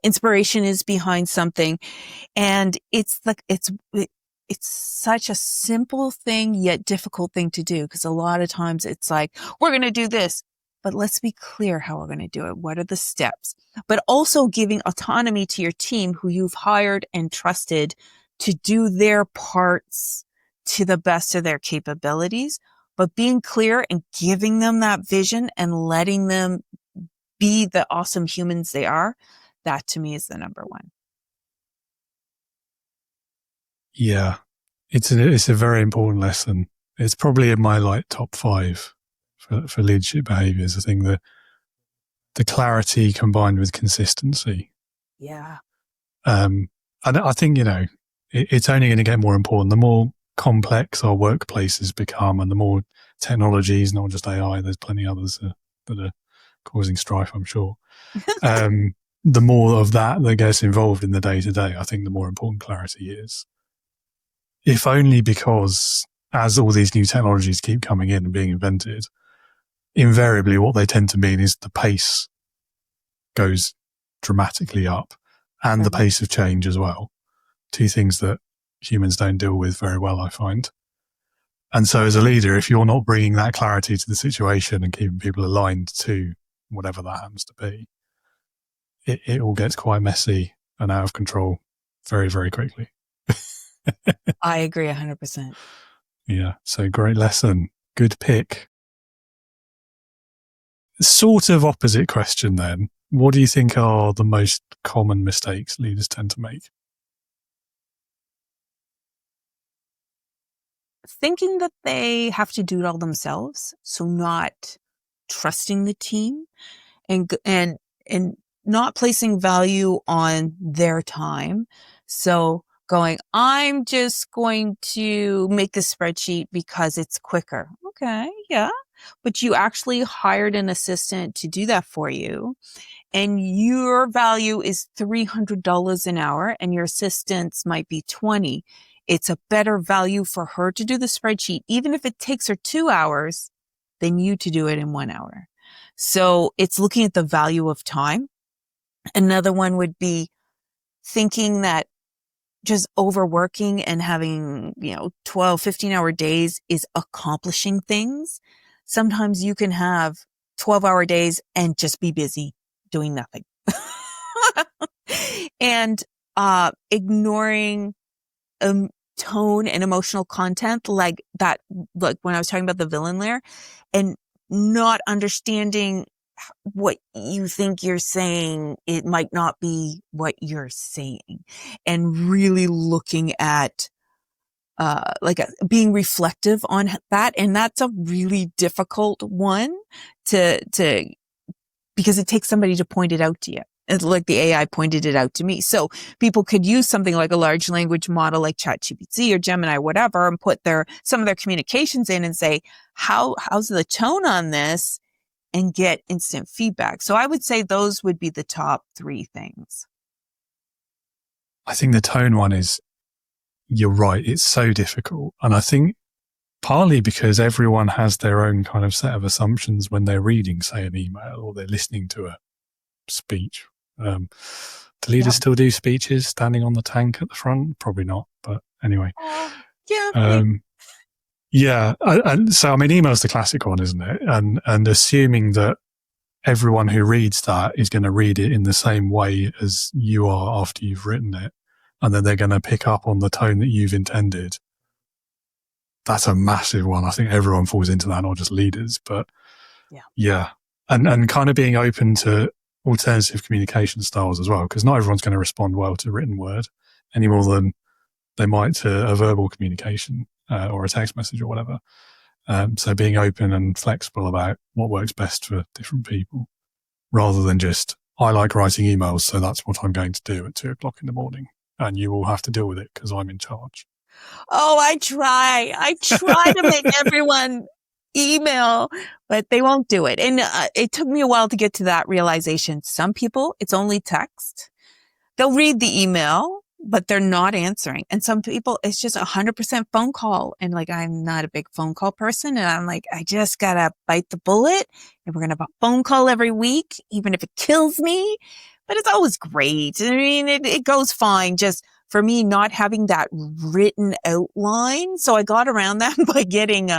inspiration is behind something. And it's such a simple thing, yet difficult thing to do. Because a lot of times it's like, we're going to do this, but let's be clear how we're going to do it. What are the steps? But also giving autonomy to your team who you've hired and trusted to do their parts to the best of their capabilities, but being clear and giving them that vision and letting them be the awesome humans they are. That to me is the number one. Yeah, it's a very important lesson. It's probably in my top 5 for leadership behaviors. I think the clarity combined with consistency. Yeah. And I think, it's only going to get more important. The more complex our workplaces become and the more technologies, not just AI, there's plenty others that are causing strife, I'm sure. The more of that gets involved in the day to day, I think the more important clarity is. If only because as all these new technologies keep coming in and being invented, invariably what they tend to mean is the pace goes dramatically up and the pace of change as well. 2 things that humans don't deal with very well, I find. And so as a leader, if you're not bringing that clarity to the situation and keeping people aligned to whatever that happens to be, it all gets quite messy and out of control very, very quickly. I agree 100%. Yeah. So great lesson. Good pick. Sort of opposite question then. What do you think are the most common mistakes leaders tend to make? Thinking that they have to do it all themselves. So not trusting the team and not placing value on their time. So going, I'm just going to make this spreadsheet because it's quicker. Okay. Yeah. But you actually hired an assistant to do that for you. And your value is $300 an hour and your assistant's might be $20. It's a better value for her to do the spreadsheet, even if it takes her 2 hours, than you to do it in 1 hour. So it's looking at the value of time. Another one would be thinking that just overworking and having, 12, 15-hour days is accomplishing things. Sometimes you can have 12-hour days and just be busy doing nothing. And ignoring tone and emotional content like that, like when I was talking about the villain layer, and not understanding what you think you're saying, it might not be what you're saying, and really looking at being reflective on that. And that's a really difficult one to, because it takes somebody to point it out to you. It's like the AI pointed it out to me. So people could use something like a large language model like ChatGPT or Gemini, whatever, and put some of their communications in and say, how's the tone on this? And get instant feedback. So I would say those would be the top 3 things. I think the tone one is, you're right, it's so difficult. And I think partly because everyone has their own kind of set of assumptions when they're reading, say, an email or they're listening to a speech. Do leaders still do speeches standing on the tank at the front? Probably not, but anyway. Yeah. And so, I mean, email's the classic one, isn't it? And assuming that everyone who reads that is going to read it in the same way as you are after you've written it, and then they're going to pick up on the tone that you've intended. That's a massive one. I think everyone falls into that, not just leaders, but yeah. And kind of being open to alternative communication styles as well, because not everyone's going to respond well to written word any more than they might to a verbal communication or a text message or whatever. So being open and flexible about what works best for different people, rather than just, I like writing emails, so that's what I'm going to do at 2:00 in the morning, and you will have to deal with it because I'm in charge. Oh, I try to make everyone email, but they won't do it. And it took me a while to get to that realization. Some people, it's only text. They'll read the email, but they're not answering. And some people, it's just 100% phone call. And like, I'm not a big phone call person. And I'm like, I just gotta bite the bullet, and we're going to have a phone call every week, even if it kills me. But it's always great. I mean, it goes fine. Just for me, not having that written outline. So I got around that by getting,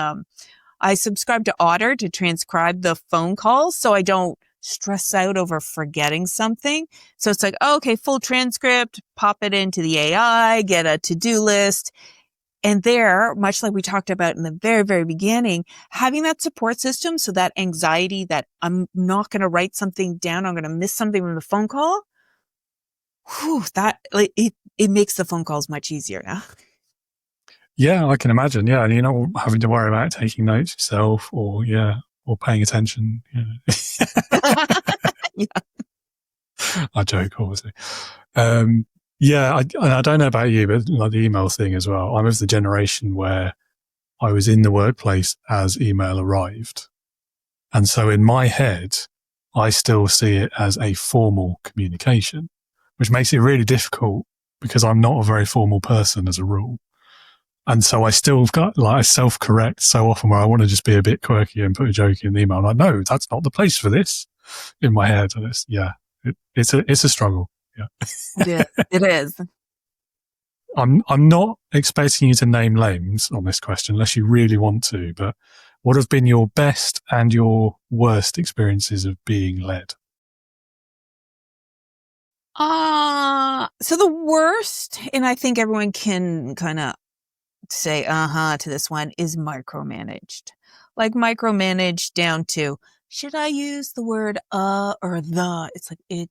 I subscribe to Otter to transcribe the phone calls, so I don't stress out over forgetting something. So it's like, okay, full transcript, pop it into the AI, get a to-do list. And there, much like we talked about in the very, very beginning, having that support system, so that anxiety that I'm not going to write something down, I'm going to miss something from the phone call, it makes the phone calls much easier now. Yeah, I can imagine. Yeah, and you're not having to worry about taking notes yourself or paying attention. Yeah. I joke, obviously. I don't know about you, but like the email thing as well. I'm of the generation where I was in the workplace as email arrived. And so in my head, I still see it as a formal communication, which makes it really difficult because I'm not a very formal person as a rule. And so I still got I self-correct so often where I want to just be a bit quirky and put a joke in the email. I'm like, no, that's not the place for this in my head. And it's a struggle. Yeah. It is. I'm not expecting you to name names on this question unless you really want to, but what have been your best and your worst experiences of being led? So the worst, and I think everyone can kind of say to this one, is micromanaged. Like micromanaged down to, should I use the word or the? It's like it.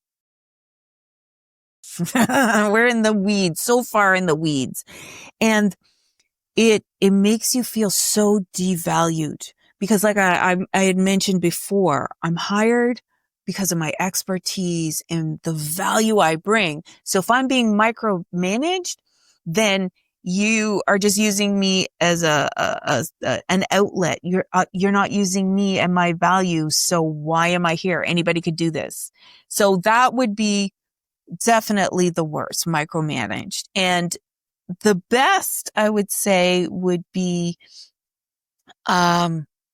We're in the weeds, so far in the weeds, and it makes you feel so devalued because, like I had mentioned before, I'm hired because of my expertise and the value I bring. So if I'm being micromanaged, then you are just using me as an outlet. You're not using me and my value. So why am I here? Anybody could do this. So that would be definitely the worst, micromanaged. And the best, I would say, would be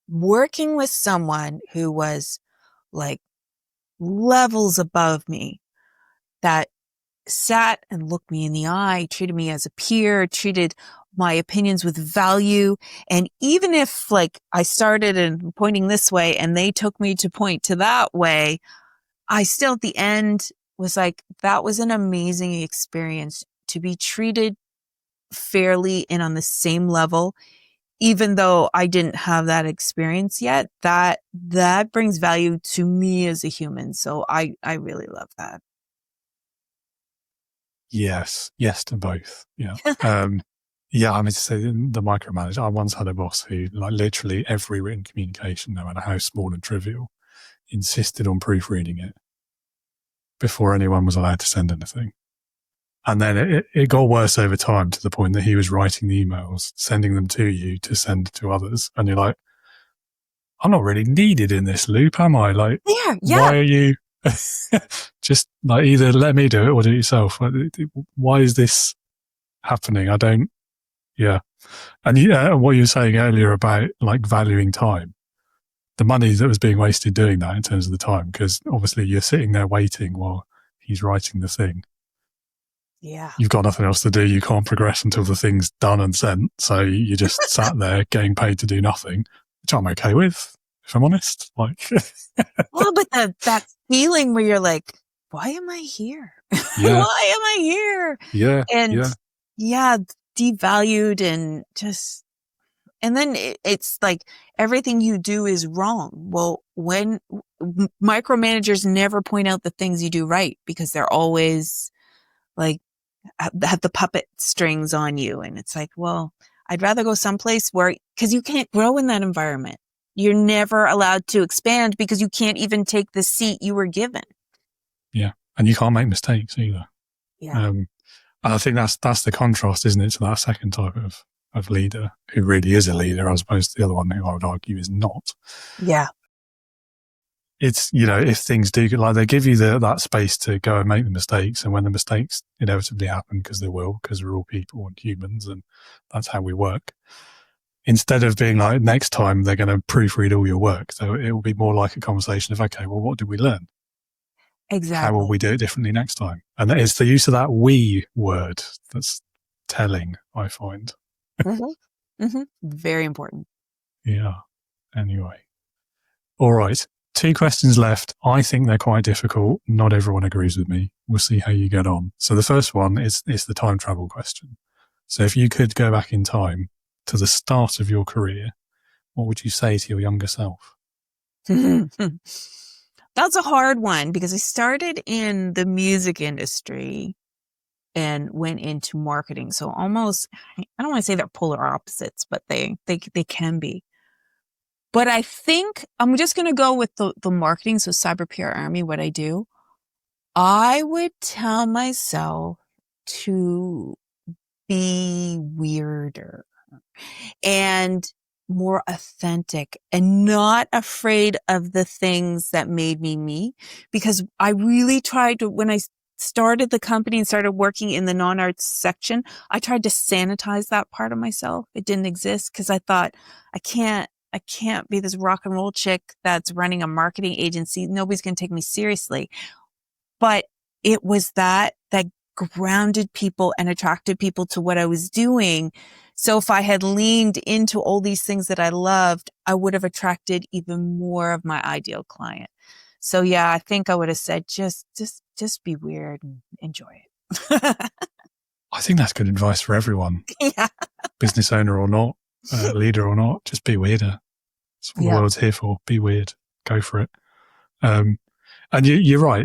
working with someone who was like levels above me, that sat and looked me in the eye, treated me as a peer, treated my opinions with value. And even if like I started and pointing this way and they took me to point to that way, I still at the end was like, that was an amazing experience to be treated fairly and on the same level. Even though I didn't have that experience yet, that brings value to me as a human. So I really love that. Yes to both. Yeah. Yeah, I mean, to say the micromanager, I once had a boss who, like, literally every written communication, no matter how small and trivial, insisted on proofreading it before anyone was allowed to send anything. And then it got worse over time to the point that he was writing the emails, sending them to you to send to others. And you're like, I'm not really needed in this loop, am I? Like, why are you just like, either let me do it or do it yourself? Like, why is this happening? Yeah. And what you were saying earlier about like valuing time, the money that was being wasted doing that in terms of the time, because obviously you're sitting there waiting while he's writing the thing. Yeah. You've got nothing else to do. You can't progress until the thing's done and sent. So you just sat there getting paid to do nothing, which I'm okay with, if I'm honest. Like, well, but that feeling where you're like, why am I here? Yeah. Why am I here? Yeah. And devalued and just, and then it's like everything you do is wrong. Well, when micromanagers never point out the things you do right, because they're always like, have the puppet strings on you. And it's like, well, I'd rather go someplace where, because you can't grow in that environment. You're never allowed to expand because you can't even take the seat you were given. Yeah. And you can't make mistakes either. Yeah. And I think that's the contrast, isn't it, to that second type of leader who really is a leader, as opposed to the other one who I would argue is not. Yeah. It's, if things do get, like, they give you that space to go and make the mistakes. And when the mistakes inevitably happen, because they will, because we're all people and humans and that's how we work. Instead of being like, next time they're going to proofread all your work. So it will be more like a conversation of, okay, well, what did we learn? Exactly. How will we do it differently next time? And it's the use of that we word that's telling, I find. Mm-hmm. Mm-hmm. Very important. Yeah. Anyway. All right. 2 questions left. I think they're quite difficult. Not everyone agrees with me. We'll see how you get on. So the first one is the time travel question. So if you could go back in time to the start of your career, what would you say to your younger self? That's a hard one, because I started in the music industry and went into marketing. So almost, I don't want to say they're polar opposites, but they can be. But I think I'm just going to go with the marketing. So Cyber PR Army, what I do, I would tell myself to be weirder and more authentic and not afraid of the things that made me, because I really tried to, when I started the company and started working in the non-arts section, I tried to sanitize that part of myself. It didn't exist, because I thought, I can't be this rock and roll chick that's running a marketing agency. Nobody's going to take me seriously. But it was that grounded people and attracted people to what I was doing. So if I had leaned into all these things that I loved, I would have attracted even more of my ideal client. So yeah, I think I would have said, just be weird and enjoy it. I think that's good advice for everyone. Yeah. Business owner or not, leader or not, just be weirder. That's what the world's here for. Be weird. Go for it. And you're right.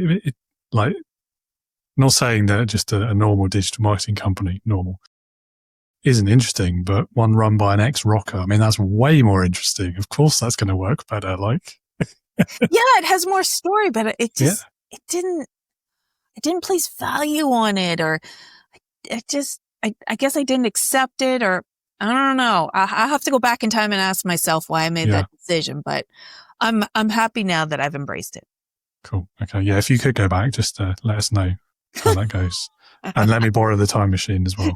Like, not saying that just a normal digital marketing company, isn't interesting, but one run by an ex-rocker, I mean, that's way more interesting. Of course, that's going to work better. Like, yeah, it has more story, but it didn't place value on it, or I guess I didn't accept it, or I don't know. I have to go back in time and ask myself why I made that decision, but I'm happy now that I've embraced it. Cool. Okay. Yeah. If you could go back, just let us know how that goes. And let me borrow the time machine as well.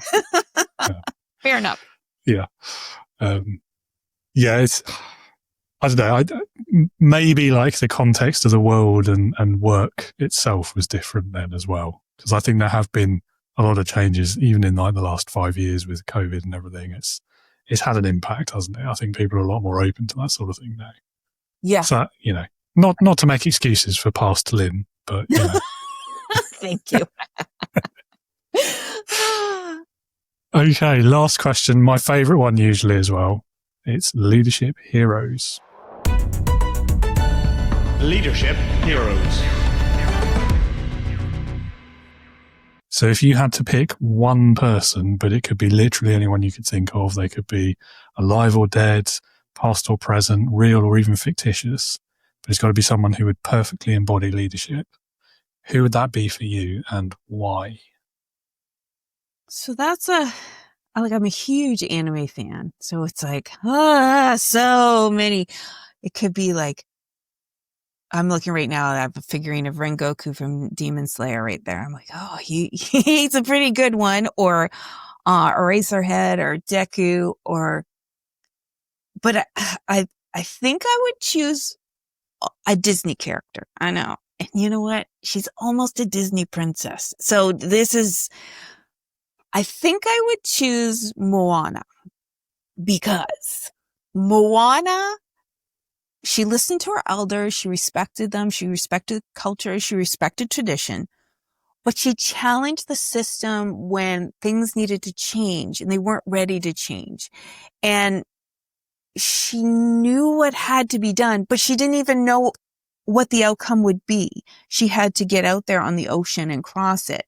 Yeah. Fair enough. Yeah. It's, I don't know, maybe like the context of the world and work itself was different then as well. Because I think there have been a lot of changes, even in like the last 5 years with COVID and everything. It's had an impact, hasn't it? I think people are a lot more open to that sort of thing now. Yeah. So, not to make excuses for past Lynn, but, Thank you. Okay, last question. My favorite one usually as well. It's leadership heroes. Leadership heroes. So if you had to pick one person, but it could be literally anyone you could think of, they could be alive or dead, past or present, real or even fictitious, but it's got to be someone who would perfectly embody leadership. Who would that be for you and why? So I'm a huge anime fan. So it's like, so many. It could be like, I'm looking right now, I have a figurine of Rengoku from Demon Slayer right there. I'm like, oh, he's a pretty good one. Or, Eraserhead or Deku but I think I would choose a Disney character. I know. And you know what? She's almost a Disney princess. So I think I would choose Moana because Moana, she listened to her elders. She respected them. She respected culture. She respected tradition, but she challenged the system when things needed to change and they weren't ready to change. And she knew what had to be done, but she didn't even know what the outcome would be. She had to get out there on the ocean and cross it.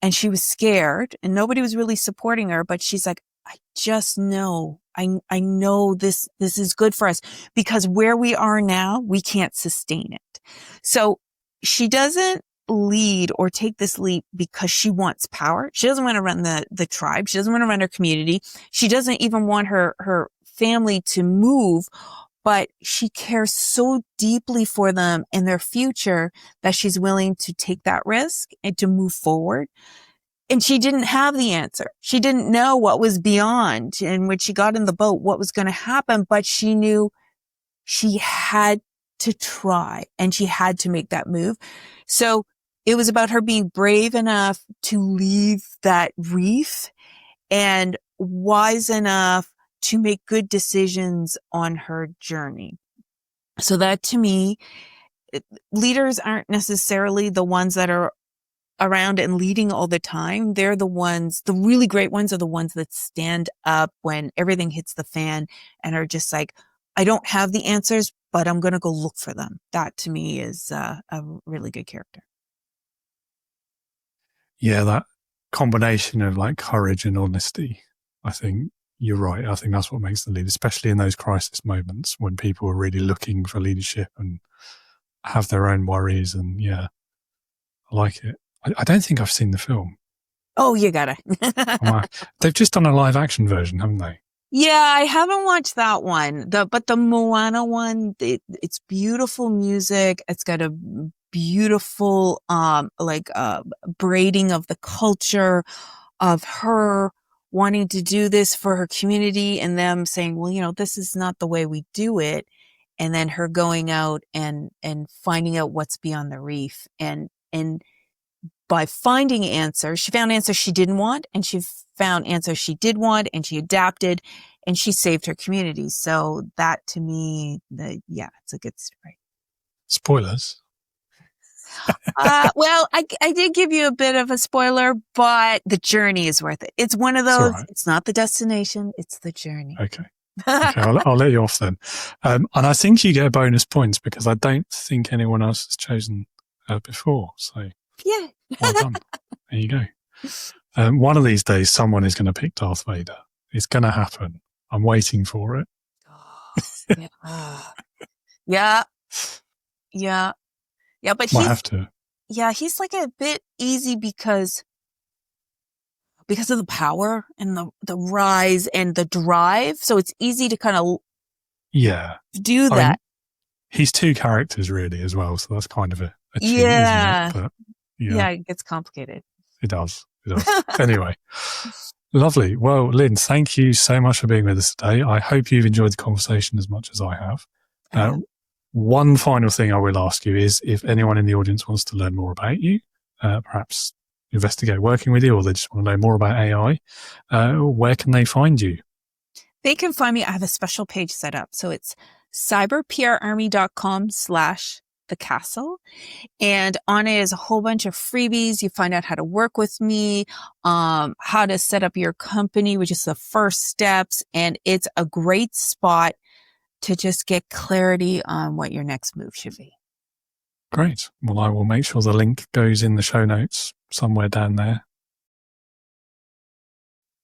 And she was scared and nobody was really supporting her, but she's like, I just know, I know this is good for us because where we are now, we can't sustain it. So she doesn't lead or take this leap because she wants power. She doesn't want to run the tribe. She doesn't want to run her community. She doesn't even want her family to move, but she cares so deeply for them and their future that she's willing to take that risk and to move forward. And she didn't have the answer. She didn't know what was beyond. And when she got in the boat, what was going to happen, but she knew she had to try and she had to make that move. So it was about her being brave enough to leave that reef and wise enough to make good decisions on her journey. So that to me, leaders aren't necessarily the ones that are around and leading all the time. They're the really great ones are the ones that stand up when everything hits the fan and are just like, I don't have the answers, but I'm going to go look for them. That to me is a really good character. Yeah, that combination of like courage and honesty, I think you're right. I think that's what makes the lead, especially in those crisis moments when people are really looking for leadership and have their own worries. And yeah, I like it. I don't think I've seen the film. Oh, you gotta. They've just done a live action version, haven't they? Yeah, I haven't watched that one. But the Moana one, it's beautiful music. It's got a beautiful, braiding of the culture of her wanting to do this for her community and them saying, well, this is not the way we do it. And then her going out and finding out what's beyond the reef and by finding answers, she found answers she didn't want and she found answers she did want and she adapted and she saved her community. So that to me, it's a good story. Spoilers. Well, I did give you a bit of a spoiler, but the journey is worth it. It's one of those, It's not the destination, it's the journey. Okay. I'll let you off then. And I think you get bonus points because I don't think anyone else has chosen before. So yeah. Well done. There you go. One of these days, someone is going to pick Darth Vader. It's going to happen. I'm waiting for it. Yeah. But might have to. Yeah, he's like a bit easy because of the power and the rise and the drive. So it's easy to kind of do that. I mean, he's two characters really as well. So that's kind of a cheat, yeah. Isn't it? But yeah, it gets complicated. It does. Anyway, lovely. Well, Lynn, thank you so much for being with us today. I hope you've enjoyed the conversation as much as I have. One final thing I will ask you is if anyone in the audience wants to learn more about you, perhaps investigate working with you, or they just want to know more about AI, where can they find you? They can find me. I have a special page set up. So it's cyberprarmy.com/thecastle. And on it is a whole bunch of freebies. You find out how to work with me, how to set up your company, which is the first steps. And it's a great spot to just get clarity on what your next move should be. Great. Well, I will make sure the link goes in the show notes somewhere down there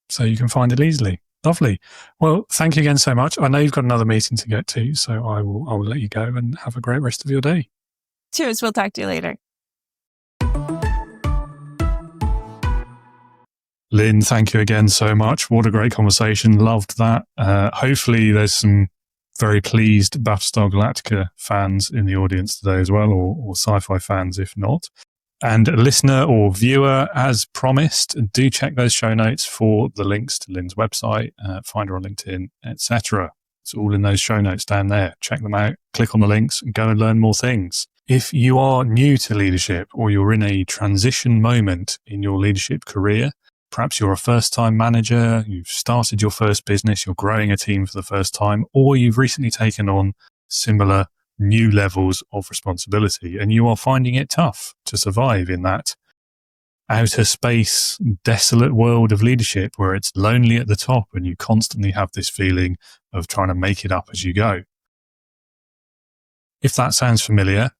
so you can find it easily. Lovely. Well, thank you again so much. I know you've got another meeting to get to, so I will let you go and have a great rest of your day. Cheers. We'll talk to you later. Lynn, thank you again so much. What a great conversation. Loved that. Hopefully there's some very pleased Battlestar Galactica fans in the audience today as well, or sci-fi fans if not. And listener or viewer, as promised, do check those show notes for the links to Lynn's website, find her on LinkedIn, etc. It's all in those show notes down there. Check them out, click on the links, and go and learn more things. If you are new to leadership or you're in a transition moment in your leadership career, perhaps you're a first-time manager, you've started your first business, you're growing a team for the first time, or you've recently taken on similar new levels of responsibility and you are finding it tough to survive in that outer space, desolate world of leadership where it's lonely at the top and you constantly have this feeling of trying to make it up as you go. If that sounds familiar,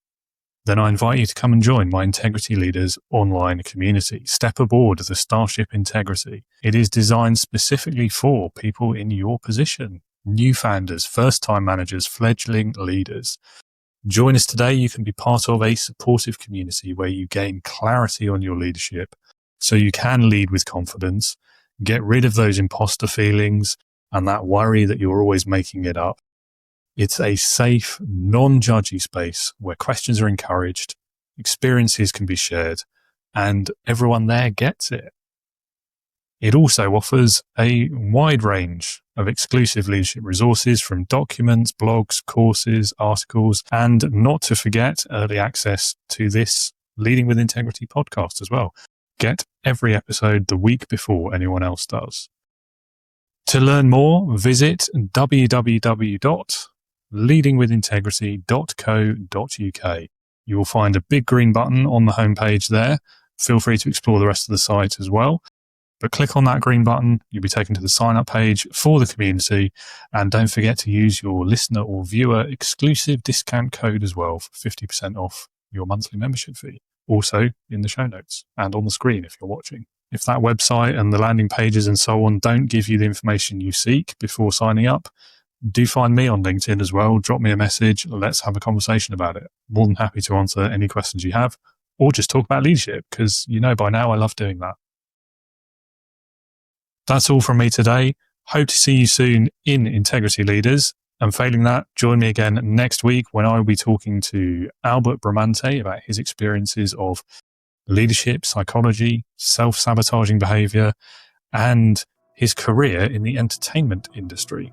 then I invite you to come and join my Integrity Leaders online community. Step aboard the Starship Integrity. It is designed specifically for people in your position, new founders, first-time managers, fledgling leaders. Join us today. You can be part of a supportive community where you gain clarity on your leadership so you can lead with confidence, get rid of those imposter feelings and that worry that you're always making it up. It's a safe, non-judgy space where questions are encouraged, experiences can be shared, and everyone there gets it. It also offers a wide range of exclusive leadership resources from documents, blogs, courses, articles, and not to forget early access to this Leading with Integrity podcast as well. Get every episode the week before anyone else does. To learn more, visit www.leadingwithintegrity.co.uk. You will find a big green button on the homepage there. Feel free to explore the rest of the site as well. But click on that green button, you'll be taken to the sign-up page for the community. And don't forget to use your listener or viewer exclusive discount code as well for 50% off your monthly membership fee. Also in the show notes and on the screen if you're watching. If that website and the landing pages and so on don't give you the information you seek before signing up, do find me on LinkedIn as well. Drop me a message. Let's have a conversation about it. More than happy to answer any questions you have or just talk about leadership because you know by now I love doing that. That's all from me today. Hope to see you soon in Integrity Leaders. And failing that, join me again next week when I will be talking to Albert Bramante about his experiences of leadership, psychology, self-sabotaging behavior, and his career in the entertainment industry.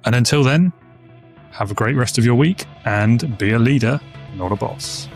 And until then, have a great rest of your week and be a leader, not a boss.